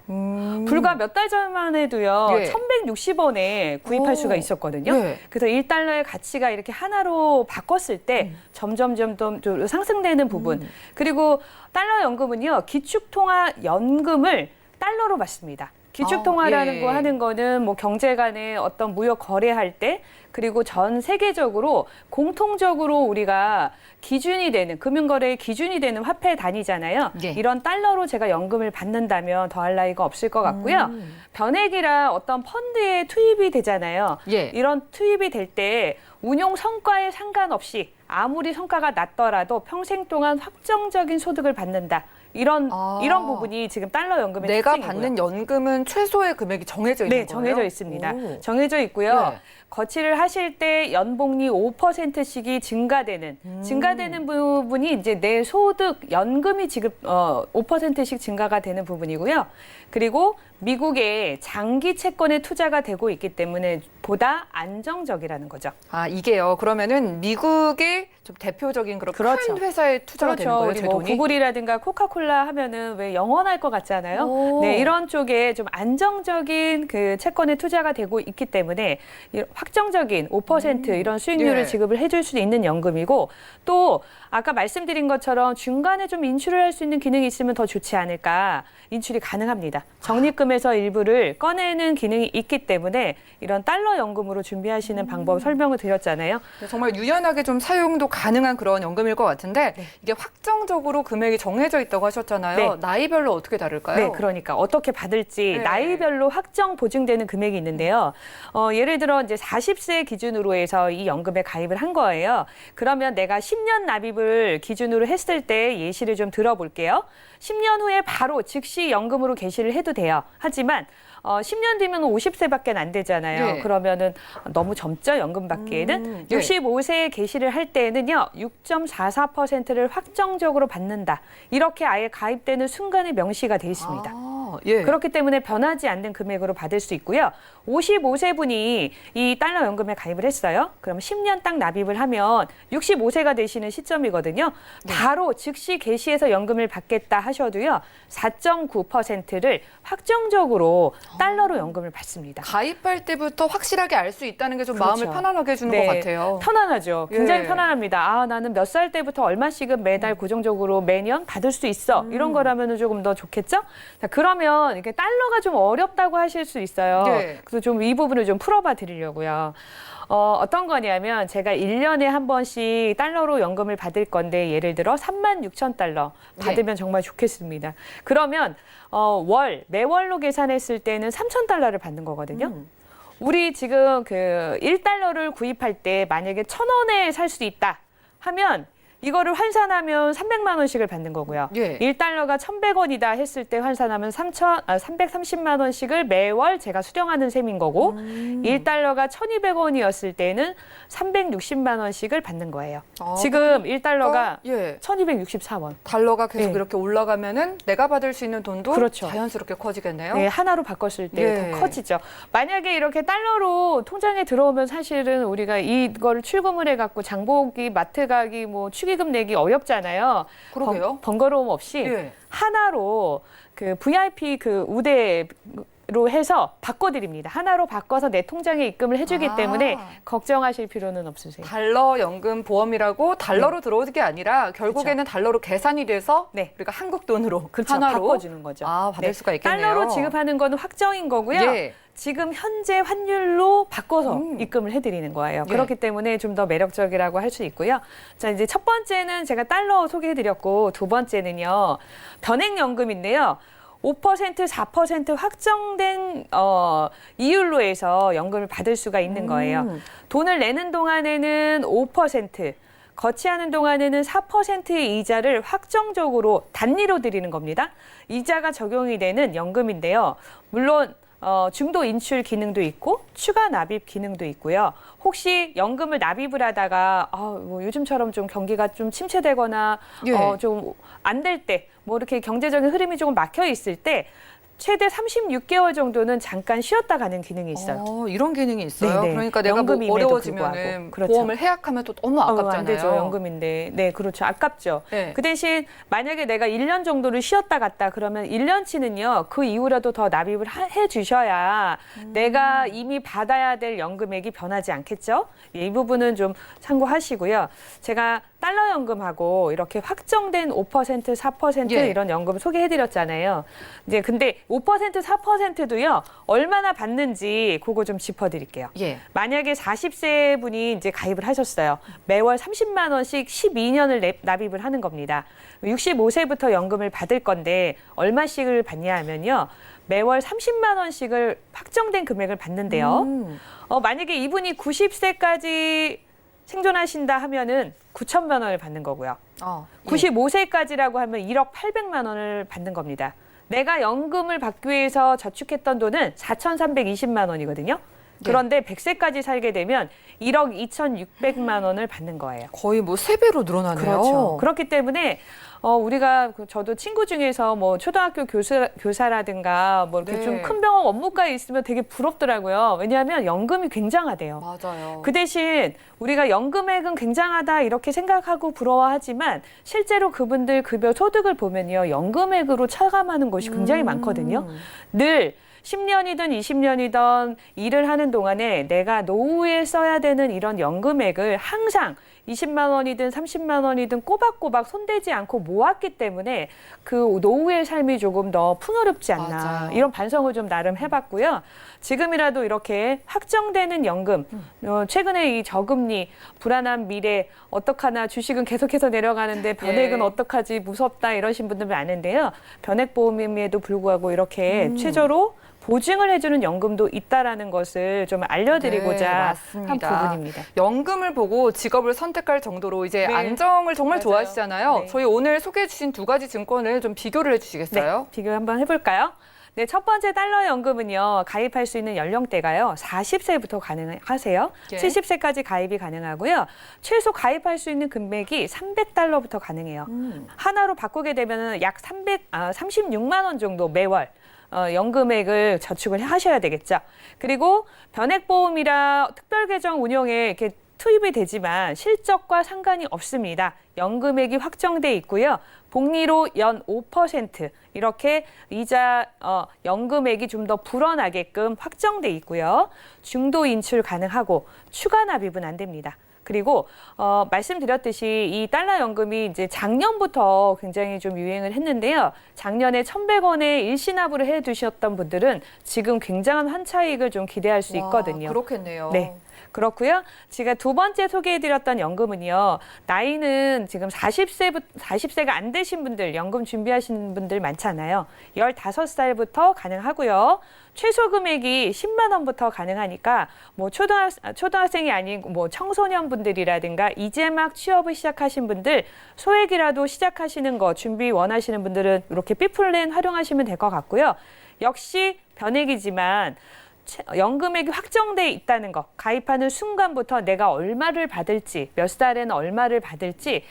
[SPEAKER 4] 불과 몇 달 전만 해도요.
[SPEAKER 2] 예.
[SPEAKER 4] 1,160원에 구입할
[SPEAKER 2] 오.
[SPEAKER 4] 수가 있었거든요.
[SPEAKER 2] 예.
[SPEAKER 4] 그래서 1달러의 가치가 이렇게 하나로 바꿨을 때 점점점 좀 상승되는 부분. 그리고 달러 연금은요. 기축통화 연금을 달러로 받습니다. 기축통화라는
[SPEAKER 2] 예.
[SPEAKER 4] 거 하는 거는 뭐 경제 간의 어떤 무역 거래할 때 그리고 전 세계적으로 공통적으로 우리가 기준이 되는 금융거래의 기준이 되는 화폐 단위잖아요.
[SPEAKER 2] 예.
[SPEAKER 4] 이런 달러로 제가 연금을 받는다면 더할 나위가 없을 것 같고요. 변액이라 어떤 펀드에 투입이 되잖아요.
[SPEAKER 2] 예.
[SPEAKER 4] 이런 투입이 될 때 운용 성과에 상관없이 아무리 성과가 낮더라도 평생 동안 확정적인 소득을 받는다. 이런 부분이 지금 달러 연금의
[SPEAKER 2] 내가
[SPEAKER 4] 특징이고요.
[SPEAKER 2] 받는 연금은 최소의 금액이 정해져 있는
[SPEAKER 4] 네,
[SPEAKER 2] 거예요?
[SPEAKER 4] 정해져 있습니다.
[SPEAKER 2] 오.
[SPEAKER 4] 정해져 있고요.
[SPEAKER 2] 네.
[SPEAKER 4] 거치를 하실 때 연봉리 5%씩이 증가되는 부분이 이제 내 소득 연금이 지급 5%씩 증가가 되는 부분이고요. 그리고 미국의 장기 채권에 투자가 되고 있기 때문에 보다 안정적이라는 거죠.
[SPEAKER 2] 아, 이게요. 그러면은 미국의 좀 대표적인 그런
[SPEAKER 4] 그렇죠.
[SPEAKER 2] 큰 회사에 투자가 되는 거예요,
[SPEAKER 4] 우리
[SPEAKER 2] 제
[SPEAKER 4] 뭐
[SPEAKER 2] 돈이?
[SPEAKER 4] 구글이라든가 코카콜라 하면은 왜 영원할 것 같잖아요.
[SPEAKER 2] 오.
[SPEAKER 4] 네, 이런 쪽에 좀 안정적인 그 채권에 투자가 되고 있기 때문에 확정적인 5% 이런 수익률을
[SPEAKER 2] 예.
[SPEAKER 4] 지급을 해줄 수 있는 연금이고, 또 아까 말씀드린 것처럼 중간에 좀 인출을 할 수 있는 기능이 있으면 더 좋지 않을까. 인출이 가능합니다. 적립금에서 일부를 꺼내는 기능이 있기 때문에 이런 달러 연금으로 준비하시는 방법 설명을 드렸잖아요.
[SPEAKER 2] 정말 유연하게 좀 사용도 가능한 그런 연금일 것 같은데 이게 확정적으로 금액이 정해져 있다고 하셨잖아요.
[SPEAKER 4] 네.
[SPEAKER 2] 나이별로 어떻게 다를까요?
[SPEAKER 4] 네, 그러니까 어떻게 받을지
[SPEAKER 2] 네.
[SPEAKER 4] 나이별로 확정 보증되는 금액이 있는데요. 예를 들어 이제 40세 기준으로 해서 이 연금에 가입을 한 거예요. 그러면 내가 10년 납입을 기준으로 했을 때 예시를 좀 들어볼게요. 10년 후에 바로 즉시 연금으로 개시를 해도 돼요. 하지만 10년 뒤면 50세밖에 안 되잖아요.
[SPEAKER 2] 네.
[SPEAKER 4] 그러면은 너무 젊죠, 연금 받기에는.
[SPEAKER 2] 네.
[SPEAKER 4] 65세에 개시를 할 때에는요, 6.44%를 확정적으로 받는다. 이렇게 아예 가입되는 순간에 명시가 돼 있습니다.
[SPEAKER 2] 아, 예.
[SPEAKER 4] 그렇기 때문에 변하지 않는 금액으로 받을 수 있고요. 55세 분이 이 달러 연금에 가입을 했어요. 그럼 10년 딱 납입을 하면 65세가 되시는 시점이거든요. 바로 즉시 개시해서 연금을 받겠다 하셔도요. 4.9%를 확정적으로 달러로 연금을 받습니다.
[SPEAKER 2] 가입할 때부터 확실하게 알 수 있다는 게 좀
[SPEAKER 4] 그렇죠.
[SPEAKER 2] 마음을 편안하게 해주는
[SPEAKER 4] 네,
[SPEAKER 2] 것 같아요.
[SPEAKER 4] 편안하죠. 굉장히
[SPEAKER 2] 예.
[SPEAKER 4] 편안합니다. 아, 나는 몇 살 때부터 얼마씩은 매달 고정적으로 매년 받을 수 있어. 이런 거라면 조금 더 좋겠죠? 자, 그러면 이게 달러가 좀 어렵다고 하실 수 있어요.
[SPEAKER 2] 네.
[SPEAKER 4] 그래서 좀 이 부분을 좀 풀어봐 드리려고요. 어떤 거냐면 제가 1년에 한 번씩 달러로 연금을 받을 건데 예를 들어 36,000달러 받으면 정말 좋겠습니다. 그러면 매월로 계산했을 때는 3,000달러를 받는 거거든요. 우리 지금 그 1달러를 구입할 때 만약에 1,000원에 살 수 있다 하면 이거를 환산하면 300만 원씩을 받는 거고요.
[SPEAKER 2] 예.
[SPEAKER 4] 1달러가 1,100원이다 했을 때 환산하면 330만 원씩을 매월 제가 수령하는 셈인 거고 1달러가 1,200원이었을 때는 360만 원씩을 받는 거예요.
[SPEAKER 2] 아,
[SPEAKER 4] 지금 1달러가
[SPEAKER 2] 예.
[SPEAKER 4] 1,264원.
[SPEAKER 2] 달러가 계속
[SPEAKER 4] 네.
[SPEAKER 2] 이렇게 올라가면은 내가 받을 수 있는 돈도
[SPEAKER 4] 그렇죠.
[SPEAKER 2] 자연스럽게 커지겠네요.
[SPEAKER 4] 네, 하나로 바꿨을 때
[SPEAKER 2] 예.
[SPEAKER 4] 더 커지죠. 만약에 이렇게 달러로 통장에 들어오면 사실은 우리가 이거를 출금을 해갖고 장보기, 마트 가기, 뭐 축의금 내기 어렵잖아요.
[SPEAKER 2] 그러게요.
[SPEAKER 4] 번거로움 없이
[SPEAKER 2] 예.
[SPEAKER 4] 하나로 그 VIP 그 우대로 해서 바꿔드립니다. 하나로 바꿔서 내 통장에 입금을 해주기
[SPEAKER 2] 아.
[SPEAKER 4] 때문에 걱정하실 필요는 없으세요.
[SPEAKER 2] 달러 연금 보험이라고 달러로 들어오는 게 아니라 결국에는 달러로 계산이 돼서
[SPEAKER 4] 네.
[SPEAKER 2] 우리가 한국 돈으로
[SPEAKER 4] 그렇죠.
[SPEAKER 2] 하나로
[SPEAKER 4] 바꿔주는 거죠.
[SPEAKER 2] 아, 받을
[SPEAKER 4] 네.
[SPEAKER 2] 수가 있겠네요.
[SPEAKER 4] 달러로 지급하는 거는 확정인 거고요.
[SPEAKER 2] 예.
[SPEAKER 4] 지금 현재 환율로 바꿔서
[SPEAKER 2] 음.
[SPEAKER 4] 입금을 해드리는 거예요.
[SPEAKER 2] 예.
[SPEAKER 4] 그렇기 때문에 좀 더 매력적이라고 할 수 있고요. 자, 이제 첫 번째는 제가 달러 소개해드렸고 두 번째는요. 변액연금인데요. 5%, 4% 확정된 이율로 해서 연금을 받을 수가 있는 거예요. 돈을 내는 동안에는 5%, 거치하는 동안에는 4%의 이자를 확정적으로 단리로 드리는 겁니다. 이자가 적용이 되는 연금인데요. 물론 중도 인출 기능도 있고 추가 납입 기능도 있고요. 혹시 연금을 납입을 하다가 뭐 요즘처럼 좀 경기가 좀 침체되거나
[SPEAKER 2] 예.
[SPEAKER 4] 좀 안 될 때, 뭐 이렇게 경제적인 흐름이 조금 막혀 있을 때 최대 36개월 정도는 잠깐 쉬었다 가는 기능이 있어요.
[SPEAKER 2] 이런 기능이 있어요.
[SPEAKER 4] 네네.
[SPEAKER 2] 그러니까 내가 뭐
[SPEAKER 4] 연금임에도
[SPEAKER 2] 어려워지면은
[SPEAKER 4] 불구하고. 그렇죠.
[SPEAKER 2] 보험을 해약하면 또 너무 아깝잖아요.
[SPEAKER 4] 안 되죠. 연금인데. 네, 그렇죠. 아깝죠.
[SPEAKER 2] 네.
[SPEAKER 4] 그 대신 만약에 내가 1년 정도를 쉬었다 갔다 그러면 1년치는요. 그 이후라도 더 납입을 해 주셔야 내가 이미 받아야 될 연금액이 변하지 않겠죠? 이 부분은 좀 참고하시고요. 제가 달러 연금하고 이렇게 확정된 5%, 4%
[SPEAKER 2] 예.
[SPEAKER 4] 이런 연금을 소개해드렸잖아요. 이제 근데 5%, 4%도요. 얼마나 받는지 그거 좀 짚어드릴게요.
[SPEAKER 2] 예.
[SPEAKER 4] 만약에 40세 분이 이제 가입을 하셨어요. 매월 30만 원씩 12년을 납입을 하는 겁니다. 65세부터 연금을 받을 건데 얼마씩을 받냐 하면요. 매월 30만 원씩을 확정된 금액을 받는데요. 만약에 이분이 90세까지 생존하신다 하면은 9천만 원을 받는 거고요.
[SPEAKER 2] 예.
[SPEAKER 4] 95세까지라고 하면 1억 800만 원을 받는 겁니다. 내가 연금을 받기 위해서 저축했던 돈은 4,320만 원이거든요. 그런데 100세까지 살게 되면 1억 2,600만 원을 받는 거예요.
[SPEAKER 2] 거의 뭐 3배로 늘어나네요.
[SPEAKER 4] 그렇죠. 그렇기 때문에 우리가 저도 친구 중에서 뭐 초등학교 교사라든가 뭐 이렇게
[SPEAKER 2] 네.
[SPEAKER 4] 좀 큰 병원 원무과에 있으면 되게 부럽더라고요. 왜냐하면 연금이 굉장하대요.
[SPEAKER 2] 맞아요.
[SPEAKER 4] 그 대신 우리가 연금액은 굉장하다 이렇게 생각하고 부러워하지만 실제로 그분들 급여 소득을 보면요. 연금액으로 차감하는 것이 굉장히 많거든요. 늘 10년이든 20년이든 일을 하는 동안에 내가 노후에 써야 되는 이런 연금액을 항상 20만 원이든 30만 원이든 꼬박꼬박 손대지 않고 모았기 때문에 그 노후의 삶이 조금 더 풍요롭지 않나
[SPEAKER 2] 맞아요.
[SPEAKER 4] 이런 반성을 좀 나름 해봤고요. 지금이라도 이렇게 확정되는 연금, 최근에 이 저금리, 불안한 미래, 어떡하나 주식은 계속해서 내려가는데 변액은
[SPEAKER 2] 예.
[SPEAKER 4] 어떡하지 무섭다 이러신 분들 많은데요. 변액보험임에도 불구하고 이렇게 최저로 보증을 해주는 연금도 있다라는 것을 좀 알려드리고자
[SPEAKER 2] 네,
[SPEAKER 4] 한
[SPEAKER 2] 맞습니다.
[SPEAKER 4] 부분입니다.
[SPEAKER 2] 연금을 보고 직업을 선택할 정도로 이제
[SPEAKER 4] 네.
[SPEAKER 2] 안정을 정말
[SPEAKER 4] 맞아요.
[SPEAKER 2] 좋아하시잖아요.
[SPEAKER 4] 네.
[SPEAKER 2] 저희 오늘 소개해 주신 두 가지 증권을 좀 비교를 해주시겠어요?
[SPEAKER 4] 네, 비교 한번 해볼까요? 네, 첫 번째 달러 연금은요, 가입할 수 있는 연령대가요, 40세부터 가능하세요.
[SPEAKER 2] 예.
[SPEAKER 4] 70세까지 가입이 가능하고요. 최소 가입할 수 있는 금액이 300달러부터 가능해요. 하나로 바꾸게 되면 약 36만 원 정도 매월 연금액을 저축을 하셔야 되겠죠. 그리고 변액보험이라 특별계정 운용에 이렇게 투입이 되지만 실적과 상관이 없습니다. 연금액이 확정돼 있고요. 복리로 연 5% 이렇게 이자 연금액이 좀 더 불어나게끔 확정돼 있고요. 중도 인출 가능하고 추가 납입은 안 됩니다. 그리고 말씀드렸듯이 이 달러 연금이 이제 작년부터 굉장히 좀 유행을 했는데요. 작년에 1,100원에 일시납으로 해두셨던 분들은 지금 굉장한 환차익을 좀 기대할 수 있거든요.
[SPEAKER 2] 와, 그렇겠네요.
[SPEAKER 4] 네. 그렇고요. 제가 두 번째 소개해드렸던 연금은요. 나이는 지금 40세가 안 되신 분들, 연금 준비하시는 분들 많잖아요. 15살부터 가능하고요. 최소 금액이 10만 원부터 가능하니까 뭐 초등학생이 아닌 뭐 청소년분들이라든가 이제 막 취업을 시작하신 분들 소액이라도 시작하시는 거 준비 원하시는 분들은 이렇게 B플랜 활용하시면 될 것 같고요. 역시 변액이지만 연금액이 확정돼 있다는 거, 가입하는 순간부터 내가 얼마를 받을지, 몇 살에는 얼마를 받을지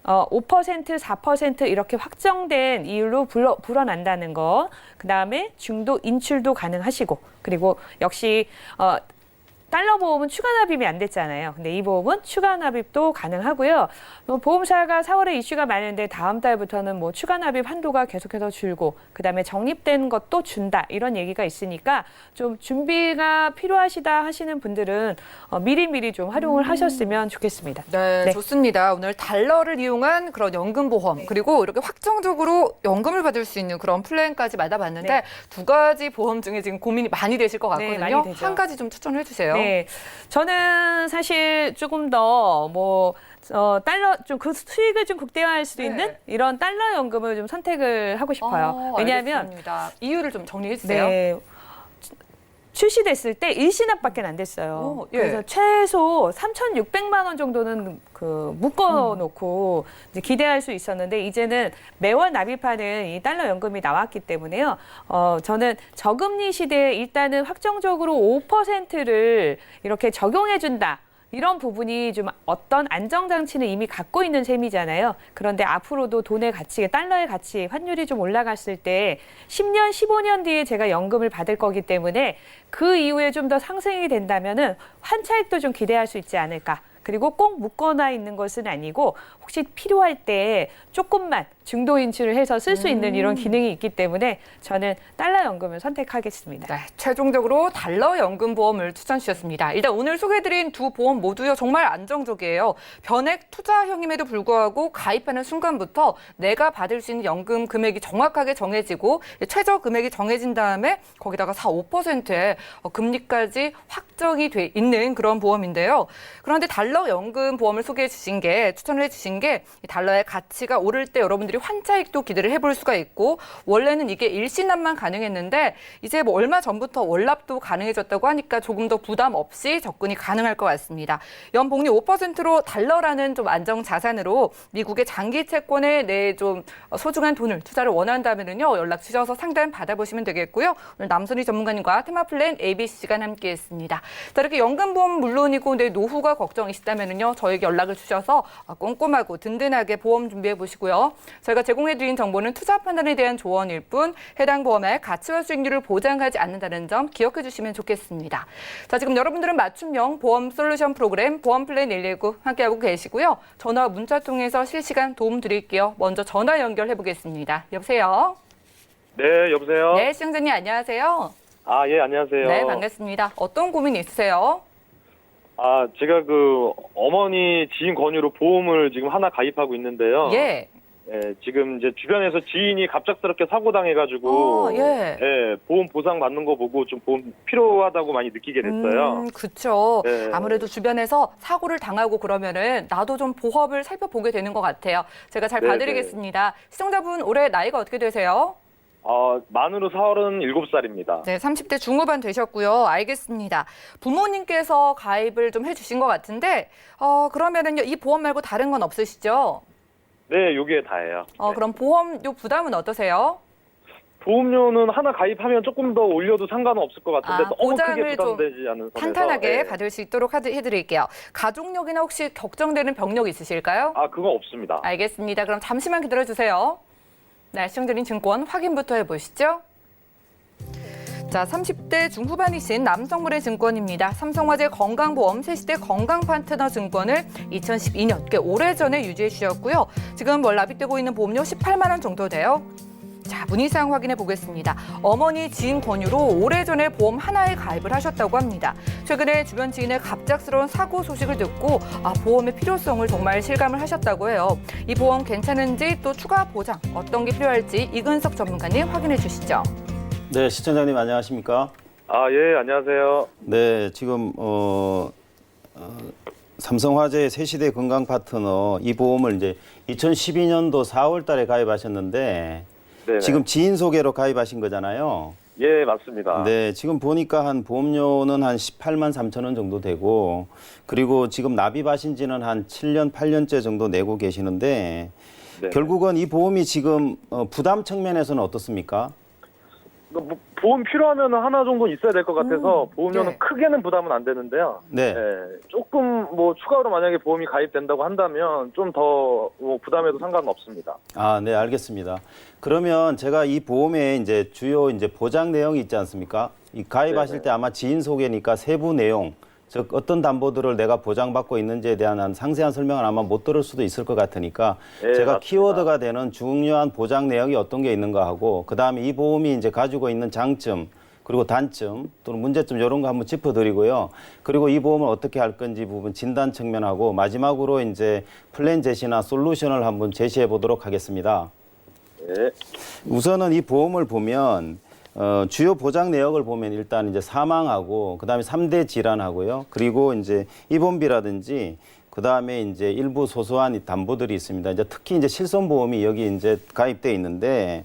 [SPEAKER 4] 5%, 4% 이렇게 확정된 이율로 불어난다는 거, 그다음에 중도 인출도 가능하시고, 그리고 역시 달러 보험은 추가 납입이 안 됐잖아요. 근데 이 보험은 추가 납입도 가능하고요. 보험사가 4월에 이슈가 많은데 다음 달부터는 뭐 추가 납입 한도가 계속해서 줄고 그다음에 적립된 것도 준다 이런 얘기가 있으니까 좀 준비가 필요하시다 하시는 분들은 미리미리 좀 활용을 하셨으면 좋겠습니다.
[SPEAKER 2] 네,
[SPEAKER 4] 네.
[SPEAKER 2] 좋습니다. 오늘 달러를 이용한 그런 연금보험 그리고 이렇게 확정적으로 연금을 받을 수 있는 그런 플랜까지 받아봤는데
[SPEAKER 4] 네.
[SPEAKER 2] 두 가지 보험 중에 지금 고민이 많이 되실 것
[SPEAKER 4] 네,
[SPEAKER 2] 같거든요.
[SPEAKER 4] 많이 되죠.
[SPEAKER 2] 한 가지 좀 추천해 주세요.
[SPEAKER 4] 네, 저는 사실 조금 더 달러 좀 그 수익을 좀 극대화할 수
[SPEAKER 2] 네.
[SPEAKER 4] 있는 이런 달러 연금을 좀 선택을 하고 싶어요. 왜냐하면
[SPEAKER 2] 알겠습니다. 이유를 좀 정리해 주세요.
[SPEAKER 4] 네. 출시됐을 때 일시납밖에 안 됐어요.
[SPEAKER 2] 오, 예.
[SPEAKER 4] 그래서 최소 3,600만 원 정도는 묶어놓고 이제 기대할 수 있었는데 이제는 매월 납입하는 이 달러 연금이 나왔기 때문에요. 저는 저금리 시대에 일단은 확정적으로 5%를 이렇게 적용해준다. 이런 부분이 좀 어떤 안정장치는 이미 갖고 있는 셈이잖아요. 그런데 앞으로도 돈의 가치, 달러의 가치, 환율이 좀 올라갔을 때 10년, 15년 뒤에 제가 연금을 받을 거기 때문에 그 이후에 좀 더 상승이 된다면은 환차익도 좀 기대할 수 있지 않을까. 그리고 꼭 묶어놔 있는 것은 아니고 혹시 필요할 때 조금만 중도 인출을 해서 쓸 수 있는 이런 기능이 있기 때문에 저는 달러 연금을 선택하겠습니다.
[SPEAKER 2] 네, 최종적으로 달러 연금 보험을 추천 주셨습니다. 일단 오늘 소개해드린 두 보험 모두요 정말 안정적이에요. 변액 투자형임에도 불구하고 가입하는 순간부터 내가 받을 수 있는 연금 금액이 정확하게 정해지고 최저 금액이 정해진 다음에 거기다가 4, 5%의 금리까지 확정이 돼 있는 그런 보험인데요. 그런데 달러 달러 연금 보험을 소개해 주신 게, 추천을 해 주신 게 이 달러의 가치가 오를 때 여러분들이 환차익도 기대를 해볼 수가 있고, 원래는 이게 일시납만 가능했는데 이제 뭐 얼마 전부터 월납도 가능해졌다고 하니까 조금 더 부담 없이 접근이 가능할 것 같습니다. 연복리 5%로 달러라는 좀 안정 자산으로 미국의 장기 채권에 내 좀 소중한 돈을 투자를 원한다면은요, 연락 주셔서 상담 받아보시면 되겠고요. 오늘 남선희 전문가님과 테마 플랜 ABC 시간 함께했습니다. 자, 이렇게 연금보험 물론이고 내 노후가 걱정이시다면은요, 저에게 연락을 주셔서 꼼꼼하고 든든하게 보험 준비해 보시고요. 저희가 제공해드린 정보는 투자 판단에 대한 조언일 뿐 해당 보험의 가치와 수익률을 보장하지 않는다는 점 기억해 주시면 좋겠습니다. 자, 지금 여러분들은 맞춤형 보험 솔루션 프로그램 보험 플랜 119 함께하고 계시고요. 전화와 문자 통해서 실시간 도움 드릴게요. 먼저 전화 연결해 보겠습니다. 여보세요?
[SPEAKER 5] 네, 여보세요?
[SPEAKER 2] 네, 시청자님 안녕하세요.
[SPEAKER 5] 아, 예, 안녕하세요.
[SPEAKER 2] 네, 반갑습니다. 어떤 고민 있으세요?
[SPEAKER 5] 아, 제가 어머니 지인 권유로 보험을 지금 하나 가입하고 있는데요.
[SPEAKER 2] 예.
[SPEAKER 5] 예, 지금 이제 주변에서 지인이 갑작스럽게 사고 당해가지고,
[SPEAKER 2] 예.
[SPEAKER 5] 예, 보험 보상 받는 거 보고 좀 보험 필요하다고 많이 느끼게 됐어요.
[SPEAKER 2] 그렇죠.
[SPEAKER 5] 네.
[SPEAKER 2] 아무래도 주변에서 사고를 당하고 그러면은 나도 좀 보험을 살펴보게 되는 것 같아요. 제가 잘
[SPEAKER 5] 네,
[SPEAKER 2] 봐드리겠습니다. 시청자분 올해 나이가 어떻게 되세요?
[SPEAKER 5] 만으로 37살입니다.
[SPEAKER 2] 네, 30대 중후반 되셨고요. 알겠습니다. 부모님께서 가입을 좀 해주신 것 같은데, 그러면은요, 이 보험 말고 다른 건 없으시죠?
[SPEAKER 5] 네, 요게 다예요. 네.
[SPEAKER 2] 그럼 보험료 부담은 어떠세요?
[SPEAKER 5] 보험료는 하나 가입하면 조금 더 올려도 상관은 없을 것 같은데 너무 크게
[SPEAKER 2] 보장을 좀
[SPEAKER 5] 부담되지 않은 선에서.
[SPEAKER 2] 탄탄하게
[SPEAKER 5] 예.
[SPEAKER 2] 받을 수 있도록 해드릴게요. 가족력이나 혹시 걱정되는 병력 있으실까요?
[SPEAKER 5] 그거 없습니다.
[SPEAKER 2] 알겠습니다. 그럼 잠시만 기다려주세요. 네, 시청드린 증권 확인부터 해보시죠. 자, 30대 중후반이신 남성분의 증권입니다. 삼성화재 건강보험 세시대 건강파트너 증권을 2012년, 꽤 오래전에 유지해 주셨고요. 지금 납입되고 있는 보험료 18만 원 정도 돼요. 자, 문의사항 확인해 보겠습니다. 어머니 지인 권유로 오래전에 보험 하나에 가입을 하셨다고 합니다. 최근에 주변 지인의 갑작스러운 사고 소식을 듣고 보험의 필요성을 정말 실감을 하셨다고 해요. 이 보험 괜찮은지 또 추가 보장 어떤 게 필요할지 이근석 전문가님 확인해 주시죠.
[SPEAKER 6] 네, 시청자님 안녕하십니까?
[SPEAKER 5] 예, 안녕하세요.
[SPEAKER 6] 네, 지금 삼성화재 새시대 건강 파트너 이 보험을 이제 2012년도 4월달에 가입하셨는데
[SPEAKER 5] 네네.
[SPEAKER 6] 지금 지인 소개로 가입하신 거잖아요.
[SPEAKER 5] 예, 맞습니다.
[SPEAKER 6] 네, 지금 보니까 한 보험료는 한 18만 3천 원 정도 되고 그리고 지금 납입하신 지는 한 7년, 8년째 정도 내고 계시는데
[SPEAKER 5] 네.
[SPEAKER 6] 결국은 이 보험이 지금 부담 측면에서는 어떻습니까?
[SPEAKER 5] 보험 필요하면 하나 정도 있어야 될 것 같아서 보험료는
[SPEAKER 2] 네.
[SPEAKER 5] 크게는 부담은 안 되는데요.
[SPEAKER 6] 네.
[SPEAKER 5] 조금 추가로 만약에 보험이 가입된다고 한다면 좀 더 부담해도 상관은 없습니다.
[SPEAKER 6] 네, 알겠습니다. 그러면 제가 이 보험에 이제 주요 이제 보장 내용이 있지 않습니까? 이 가입하실
[SPEAKER 5] 네네.
[SPEAKER 6] 때 아마 지인 소개니까 세부 내용, 즉 어떤 담보들을 내가 보장받고 있는지에 대한 한 상세한 설명을 아마 못 들을 수도 있을 것 같으니까
[SPEAKER 5] 네,
[SPEAKER 6] 제가
[SPEAKER 5] 맞습니다.
[SPEAKER 6] 키워드가 되는 중요한 보장 내용이 어떤 게 있는가 하고 그다음에 이 보험이 이제 가지고 있는 장점 그리고 단점 또는 문제점 이런 거 한번 짚어드리고요. 그리고 이 보험을 어떻게 할 건지 부분 진단 측면하고 마지막으로 이제 플랜 제시나 솔루션을 한번 제시해 보도록 하겠습니다.
[SPEAKER 5] 네.
[SPEAKER 6] 우선은 이 보험을 보면 주요 보장 내역을 보면 일단 이제 사망하고 그다음에 3대 질환하고요. 그리고 이제 입원비라든지 그다음에 이제 일부 소소한 이 담보들이 있습니다. 이제 특히 이제 실손보험이 여기 이제 가입돼 있는데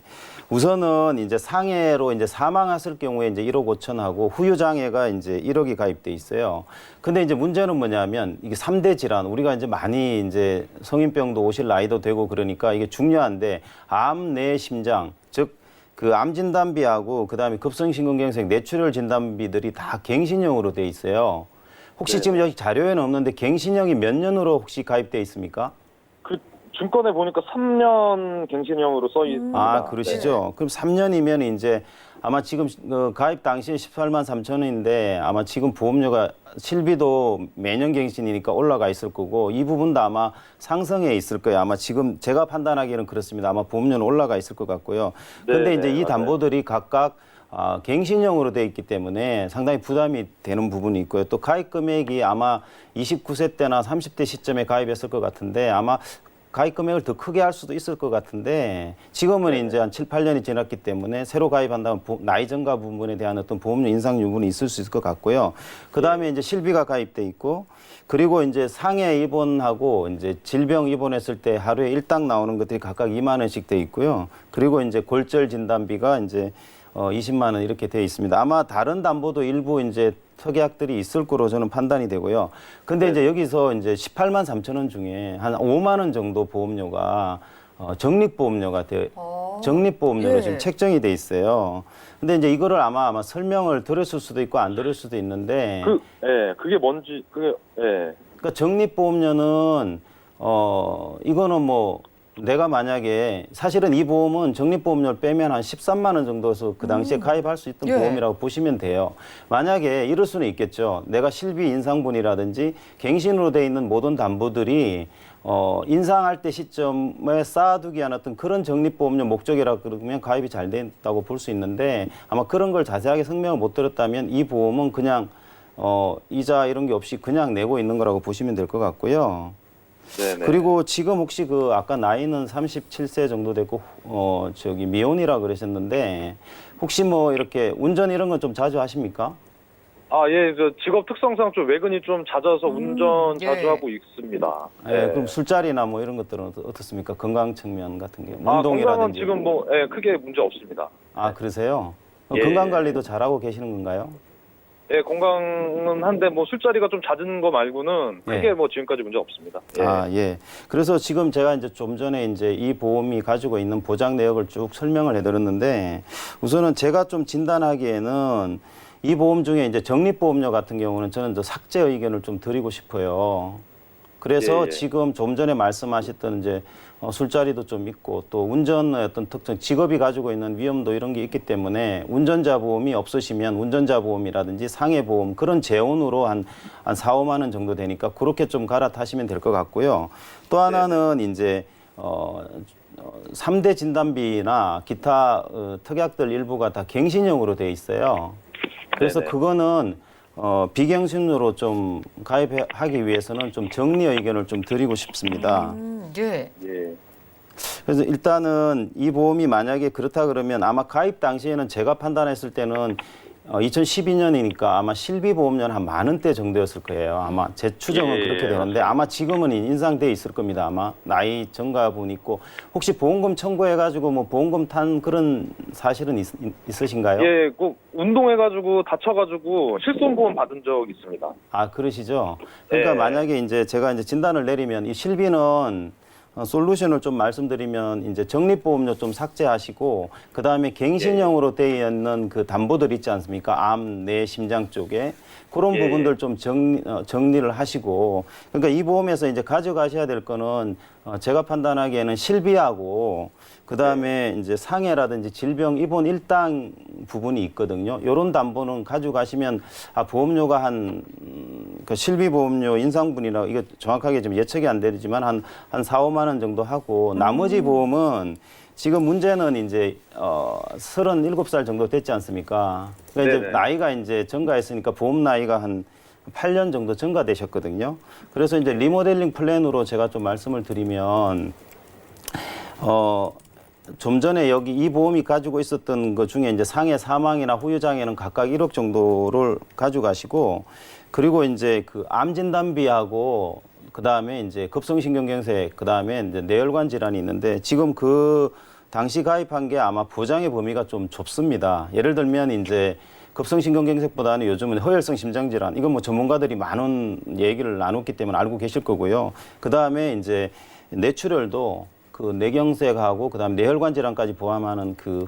[SPEAKER 6] 우선은 이제 상해로 이제 사망했을 경우에 이제 1억 5천하고 후유 장애가 이제 1억이 가입돼 있어요. 근데 이제 문제는 뭐냐면 이게 3대 질환 우리가 이제 많이 이제 성인병도 오실 나이도 되고 그러니까 이게 중요한데 암, 뇌, 심장 즉 그 암 진단비하고 그다음에 급성심근경색 뇌출혈 진단비들이 다 갱신형으로 돼 있어요. 혹시
[SPEAKER 5] 네.
[SPEAKER 6] 지금 여기 자료에는 없는데 갱신형이 몇 년으로 혹시 가입돼 있습니까?
[SPEAKER 5] 증권에 보니까 3년 갱신형으로 써 있습니다.
[SPEAKER 6] 그러시죠. 그럼 3년이면 이제 아마 지금 가입 당시에 18만 3천원인데 아마 지금 보험료가 실비도 매년 갱신이니까 올라가 있을 거고 이 부분도 아마 상승해 있을 거예요. 아마 지금 제가 판단하기에는 그렇습니다. 아마 보험료는 올라가 있을 것 같고요. 그런데
[SPEAKER 5] 네,
[SPEAKER 6] 이제 이
[SPEAKER 5] 맞아요.
[SPEAKER 6] 담보들이 각각 갱신형으로 되어 있기 때문에 상당히 부담이 되는 부분이 있고요. 또 가입 금액이 아마 29세 때나 30대 시점에 가입했을 것 같은데 아마 가입 금액을 더 크게 할 수도 있을 것 같은데 지금은 이제 한 7, 8년이 지났기 때문에 새로 가입한다면 나이 증가 부분에 대한 어떤 보험료 인상 유무는 있을 수 있을 것 같고요. 그다음에 이제 실비가 가입돼 있고 그리고 이제 상해 입원하고 이제 질병 입원했을 때 하루에 일당 나오는 것들이 각각 2만 원씩 돼 있고요. 그리고 이제 골절 진단비가 이제 20만 원 이렇게 돼 있습니다. 아마 다른 담보도 일부 이제 특약들이 있을 거로 저는 판단이 되고요. 근데 이제 여기서 이제 18만 3천 원 중에 한 5만 원 정도 보험료가 적립보험료가 적립보험료로
[SPEAKER 2] 예.
[SPEAKER 6] 지금 책정이 돼 있어요. 근데 이제 이거를 아마 설명을 들었을 수도 있고 안 들을 수도 있는데
[SPEAKER 5] 그게 뭔지
[SPEAKER 6] 그러니까 적립보험료는 이거는 뭐 내가 만약에 사실은 이 보험은 적립보험료를 빼면 한 13만 원 정도에서 그 당시에 가입할 수 있던
[SPEAKER 2] 예.
[SPEAKER 6] 보험이라고 보시면 돼요. 만약에 이럴 수는 있겠죠. 내가 실비 인상분이라든지 갱신으로 돼 있는 모든 담보들이 인상할 때 시점에 쌓아두기 위한 어떤 그런 적립보험료 목적이라 그러면 가입이 잘 됐다고 볼 수 있는데 아마 그런 걸 자세하게 설명을 못 들었다면 이 보험은 그냥 이자 이런 게 없이 그냥 내고 있는 거라고 보시면 될 것 같고요.
[SPEAKER 5] 네네.
[SPEAKER 6] 그리고 지금 혹시 그 아까 나이는 37세 정도 됐고 미혼이라 그러셨는데 혹시 뭐 이렇게 운전 이런 건 좀 자주 하십니까?
[SPEAKER 5] 저 직업 특성상 좀 외근이 좀 잦아서 운전
[SPEAKER 2] 예.
[SPEAKER 5] 자주 하고 있습니다.
[SPEAKER 6] 예, 그럼 술자리나 뭐 이런 것들은 어떻습니까? 건강 측면 같은 게
[SPEAKER 5] 건강은
[SPEAKER 6] 운동이라든지.
[SPEAKER 5] 지금 크게 문제 없습니다.
[SPEAKER 6] 아, 그러세요?
[SPEAKER 5] 예.
[SPEAKER 6] 건강 관리도 잘하고 계시는 건가요?
[SPEAKER 5] 예, 건강은 한데 뭐 술자리가 좀 잦은 거 말고는 크게
[SPEAKER 6] 예.
[SPEAKER 5] 뭐 지금까지 문제 없습니다.
[SPEAKER 6] 예. 그래서 지금 제가 이제 좀 전에 이제 이 보험이 가지고 있는 보장 내역을 쭉 설명을 해드렸는데 우선은 제가 좀 진단하기에는 이 보험 중에 이제 적립보험료 같은 경우는 저는 삭제 의견을 좀 드리고 싶어요. 그래서
[SPEAKER 5] 예.
[SPEAKER 6] 지금 좀 전에 말씀하셨던 이제 술자리도 좀 있고 또 운전의 어떤 특성, 직업이 가지고 있는 위험도 이런 게 있기 때문에 운전자 보험이 없으시면 운전자 보험이라든지 상해 보험 그런 재원으로 한 4, 5만 원 정도 되니까 그렇게 좀 갈아타시면 될 것 같고요. 또 하나는 이제 3대 진단비나 기타 특약들 일부가 다 갱신형으로 돼 있어요. 그래서
[SPEAKER 5] 네네.
[SPEAKER 6] 그거는 비갱신으로 좀 가입하기 위해서는 좀 정리 의견을 좀 드리고 싶습니다.
[SPEAKER 2] 예.
[SPEAKER 5] 예.
[SPEAKER 6] 그래서 일단은 이 보험이 만약에 그렇다 그러면 아마 가입 당시에는 제가 판단했을 때는 2012년이니까 아마 실비 보험료는 한 10,000원대 정도였을 거예요. 아마 제 추정은
[SPEAKER 5] 예,
[SPEAKER 6] 그렇게 되는데 아마 지금은 인상돼 있을 겁니다. 아마 나이 증가분 있고 혹시 보험금 청구해가지고 뭐 보험금 탄 그런 사실은 있으신가요?
[SPEAKER 5] 예, 꼭 운동해가지고 다쳐가지고 실손보험 받은 적 있습니다.
[SPEAKER 6] 아, 그러시죠? 그러니까
[SPEAKER 5] 예.
[SPEAKER 6] 만약에 이제 제가 이제 진단을 내리면 이 실비는 솔루션을 좀 말씀드리면 이제 적립보험료 좀 삭제하시고 그 다음에 갱신형으로 되어 있는 그 담보들 있지 않습니까? 암, 뇌, 심장 쪽에 그런
[SPEAKER 5] 예.
[SPEAKER 6] 부분들 좀 정리를 하시고 그러니까 이 보험에서 이제 가져가셔야 될 거는 제가 판단하기에는 실비하고 그 다음에 이제 상해라든지 질병 입원 일당 부분이 있거든요. 이런 담보는 가져가시면 보험료가 그 실비 보험료 인상분이라 이거 정확하게 좀 예측이 안 되지만 한 4, 5만 원 정도 하고 나머지 보험은 지금 문제는 이제 37살 정도 됐지 않습니까? 그러니까 이제
[SPEAKER 5] 네네.
[SPEAKER 6] 나이가 이제 증가했으니까 보험 나이가 한 8년 정도 증가되셨거든요. 그래서 이제 리모델링 플랜으로 제가 좀 말씀을 드리면 좀 전에 여기 이 보험이 가지고 있었던 것 중에 이제 상해 사망이나 후유장애는 각각 1억 정도를 가져가시고 그리고 이제 그 암 진단비하고 그다음에 이제 급성신경경색 그다음에 이제 뇌혈관 질환이 있는데 지금 그 당시 가입한 게 아마 보장의 범위가 좀 좁습니다. 예를 들면 이제 급성신경경색보다는 요즘은 허혈성 심장질환 이건 뭐 전문가들이 많은 얘기를 나눴기 때문에 알고 계실 거고요. 그다음에 이제 뇌출혈도 그 뇌경색하고 그다음 뇌혈관 질환까지 포함하는 그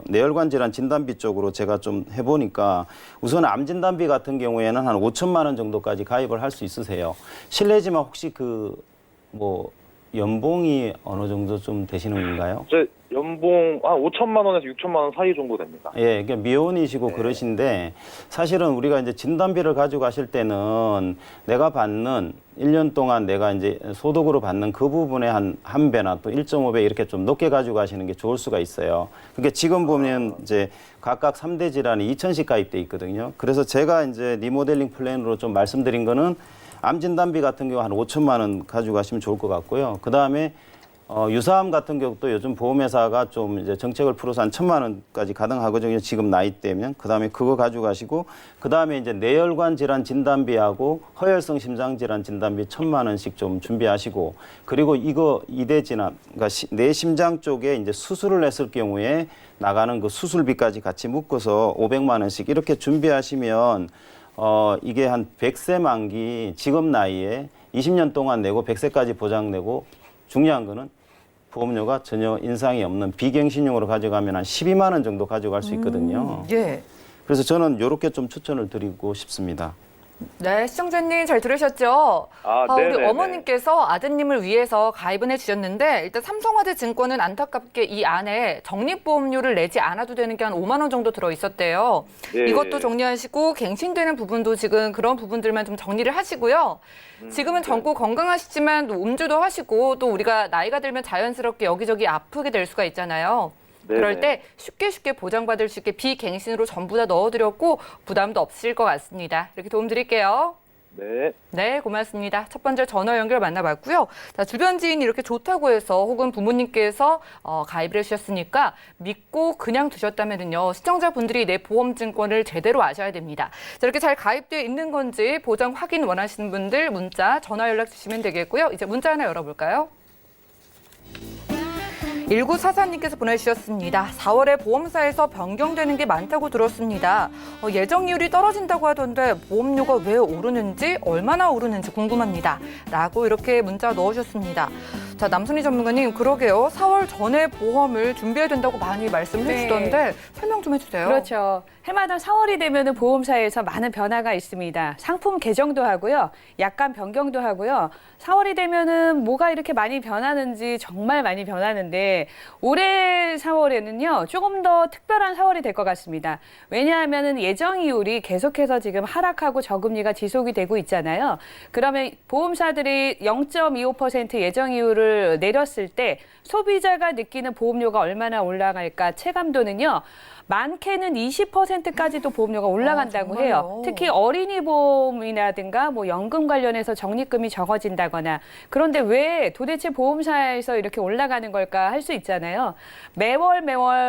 [SPEAKER 6] 뇌혈관 질환 진단비 쪽으로 제가 좀 해보니까 우선 암 진단비 같은 경우에는 한 5천만 원 정도까지 가입을 할 수 있으세요. 실례지만 혹시 그 뭐 연봉이 어느 정도 좀 되시는 건가요?
[SPEAKER 5] 제 연봉 한 5천만 원에서 6천만 원 사이 정도 됩니다.
[SPEAKER 6] 예, 그러니까 미혼이시고 그러신데 사실은 우리가 이제 진단비를 가져가실 때는 내가 받는 1년 동안 내가 이제 소득으로 받는 그 부분에 한 배나 또 1.5배 이렇게 좀 높게 가져가시는 게 좋을 수가 있어요. 그러니까 지금 보면 이제 각각 3대 질환이 2천씩 가입돼 있거든요. 그래서 제가 이제 리모델링 플랜으로 좀 말씀드린 거는 암 진단비 같은 경우 한 5천만 원 가져가시면 좋을 것 같고요. 그 다음에 유사암 같은 경우도 요즘 보험회사가 좀 이제 정책을 풀어서 한 1,000만 원까지 가능하거든요. 지금 나이대면. 그다음에 그거 가져가시고 그다음에 이제 뇌혈관 질환 진단비하고 허혈성 심장 질환 진단비 1,000만 원씩 좀 준비하시고 그리고 이거 이대 진환 그러니까 내 심장 쪽에 이제 수술을 했을 경우에 나가는 그 수술비까지 같이 묶어서 500만 원씩 이렇게 준비하시면 이게 한 100세 만기 지금 나이에 20년 동안 내고 100세까지 보장 내고 중요한 거는 보험료가 전혀 인상이 없는 비갱신용으로 가져가면 한 12만 원 정도 가져갈 수 있거든요.
[SPEAKER 2] 예.
[SPEAKER 6] 그래서 저는 이렇게 좀 추천을 드리고 싶습니다.
[SPEAKER 2] 네, 시청자님 잘 들으셨죠? 우리
[SPEAKER 5] 네네네.
[SPEAKER 2] 어머님께서 아드님을 위해서 가입은 해주셨는데 일단 삼성화재 증권은 안타깝게 이 안에 적립보험료를 내지 않아도 되는 게 한 5만 원 정도 들어 있었대요.
[SPEAKER 5] 예.
[SPEAKER 2] 이것도 정리하시고 갱신되는 부분도 지금 그런 부분들만 좀 정리를 하시고요. 지금은 젊고 건강하시지만 또 음주도 하시고 또 우리가 나이가 들면 자연스럽게 여기저기 아프게 될 수가 있잖아요. 그럴 때 쉽게 보장받을 수 있게 비갱신으로 전부 다 넣어드렸고 부담도 없으실 것 같습니다. 이렇게 도움 드릴게요.
[SPEAKER 5] 네.
[SPEAKER 2] 네, 고맙습니다. 첫 번째 전화 연결 만나봤고요. 자, 주변 지인이 이렇게 좋다고 해서 혹은 부모님께서 가입을 해주셨으니까 믿고 그냥 두셨다면요. 시청자분들이 내 보험증권을 제대로 아셔야 됩니다. 자, 이렇게 잘 가입되어 있는 건지 보장 확인 원하시는 분들 문자, 전화 연락 주시면 되겠고요. 이제 문자 하나 열어볼까요? 1944님께서 보내주셨습니다. 4월에 보험사에서 변경되는 게 많다고 들었습니다. 예정이율이 떨어진다고 하던데 보험료가 왜 오르는지 얼마나 오르는지 궁금합니다. 라고 이렇게 문자 넣으셨습니다. 자, 남순희 전문가님, 그러게요. 4월 전에 보험을 준비해야 된다고 많이 말씀을 해주던데 설명 좀 해주세요.
[SPEAKER 4] 그렇죠. 해마다 4월이 되면 보험사에서 많은 변화가 있습니다. 상품 개정도 하고요. 약관 변경도 하고요. 4월이 되면은 뭐가 이렇게 많이 변하는지 정말 많이 변하는데 올해 4월에는요. 조금 더 특별한 4월이 될 것 같습니다. 왜냐하면은 예정이율이 계속해서 지금 하락하고 저금리가 지속이 되고 있잖아요. 그러면 보험사들이 0.25% 예정이율을 내렸을 때 소비자가 느끼는 보험료가 얼마나 올라갈까 체감도는요. 많게는 20%까지도 보험료가 올라간다고 해요. 특히 어린이 보험이라든가 뭐 연금 관련해서 적립금이 적어진다거나 그런데 왜 도대체 보험사에서 이렇게 올라가는 걸까 할 수 있잖아요. 매월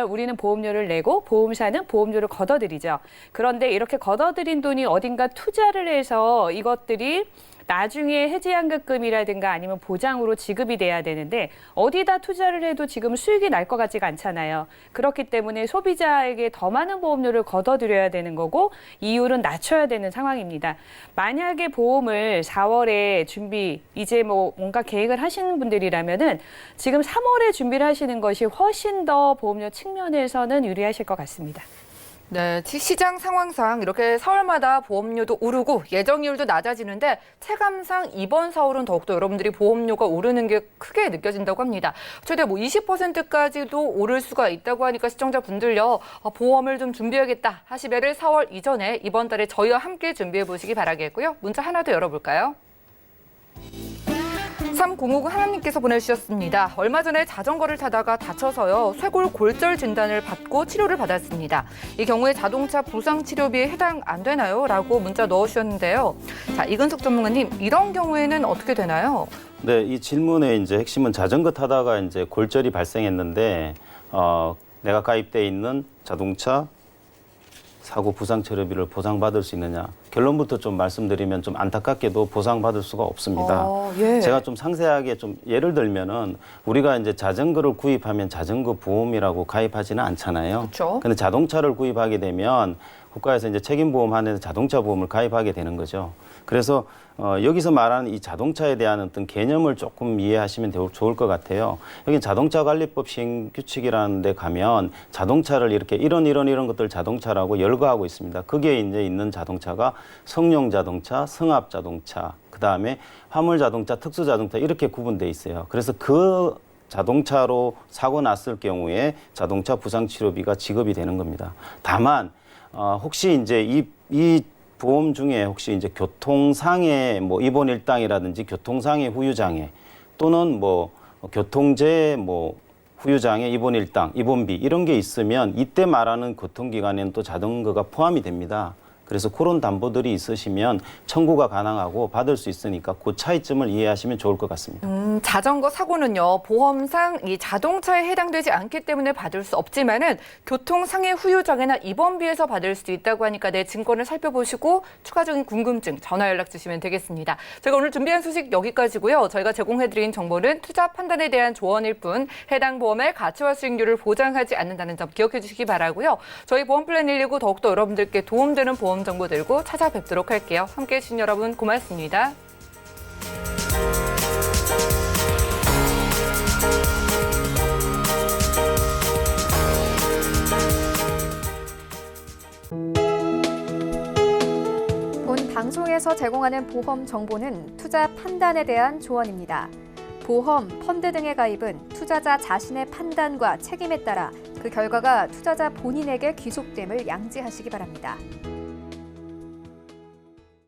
[SPEAKER 4] 우리는 보험료를 내고 보험사는 보험료를 걷어들이죠. 그런데 이렇게 걷어들인 돈이 어딘가 투자를 해서 이것들이 나중에 해지연금이라든가 아니면 보장으로 지급이 돼야 되는데 어디다 투자를 해도 지금 수익이 날 것 같지가 않잖아요. 그렇기 때문에 소비자에게 더 많은 보험료를 걷어들여야 되는 거고 이율은 낮춰야 되는 상황입니다. 만약에 보험을 4월에 이제 뭔가 계획을 하시는 분들이라면은 지금 3월에 준비를 하시는 것이 훨씬 더 보험료 측면에서는 유리하실 것 같습니다.
[SPEAKER 2] 네, 시장 상황상 이렇게 4월마다 보험료도 오르고 예정이율도 낮아지는데 체감상 이번 4월은 더욱더 여러분들이 보험료가 오르는 게 크게 느껴진다고 합니다. 최대 20%까지도 오를 수가 있다고 하니까 시청자분들요. 보험을 좀 준비해야겠다 하시면은 4월 이전에 이번 달에 저희와 함께 준비해 보시기 바라겠고요. 문자 하나 더 열어볼까요? 3059 하나님께서 보내주셨습니다. 얼마 전에 자전거를 타다가 다쳐서요. 쇄골 골절 진단을 받고 치료를 받았습니다. 이 경우에 자동차 부상 치료비에 해당 안 되나요? 라고 문자 넣으셨는데요. 자, 이근석 전문가님, 이런 경우에는 어떻게 되나요?
[SPEAKER 6] 네, 이 질문의 이제 핵심은 자전거 타다가 이제 골절이 발생했는데 내가 가입돼 있는 자동차 사고 부상 치료비를 보상받을 수 있느냐. 결론부터 좀 말씀드리면 좀 안타깝게도 보상받을 수가 없습니다.
[SPEAKER 2] 예.
[SPEAKER 6] 제가 좀 상세하게 좀 예를 들면은 우리가 이제 자전거를 구입하면 자전거 보험이라고 가입하지는 않잖아요.
[SPEAKER 2] 그렇죠.
[SPEAKER 6] 근데 자동차를 구입하게 되면 국가에서 이제 책임보험 안에서 자동차 보험을 가입하게 되는 거죠. 그래서 여기서 말하는 이 자동차에 대한 어떤 개념을 조금 이해하시면 좋을 것 같아요. 여기 자동차관리법 시행규칙이라는 데 가면 자동차를 이렇게 이런 것들 자동차라고 열거하고 있습니다. 거기에 이제 있는 자동차가 성용 자동차, 승합 자동차, 그다음에 화물 자동차, 특수 자동차 이렇게 구분돼 있어요. 그래서 그 자동차로 사고 났을 경우에 자동차 부상 치료비가 지급이 되는 겁니다. 다만 혹시 이제 이 보험 중에 혹시 이제 교통상해 뭐 입원 일당이라든지 교통상해 후유장애 또는 뭐 교통재해 뭐 후유장애 입원 일당, 입원비 이런 게 있으면 이때 말하는 교통기간에는 또 자전거가 포함이 됩니다. 그래서 그런 담보들이 있으시면 청구가 가능하고 받을 수 있으니까 그 차이점을 이해하시면 좋을 것 같습니다.
[SPEAKER 2] 자전거 사고는요, 보험상 이 자동차에 해당되지 않기 때문에 받을 수 없지만은 교통상해 후유장애나 입원비에서 받을 수도 있다고 하니까 내 증권을 살펴보시고 추가적인 궁금증 전화 연락 주시면 되겠습니다. 제가 오늘 준비한 소식 여기까지고요. 저희가 제공해드린 정보는 투자 판단에 대한 조언일 뿐 해당 보험의 가치와 수익률을 보장하지 않는다는 점 기억해 주시기 바라고요. 저희 보험 플랜 119 더욱더 여러분들께 도움되는 보험 정보 들고 찾아뵙도록 할게요. 함께해 주신 여러분 고맙습니다.
[SPEAKER 1] 본 방송에서 제공하는 보험 정보는 투자 판단에 대한 조언입니다. 보험, 펀드 등의 가입은 투자자 자신의 판단과 책임에 따라 그 결과가 투자자 본인에게 귀속됨을 양지하시기 바랍니다.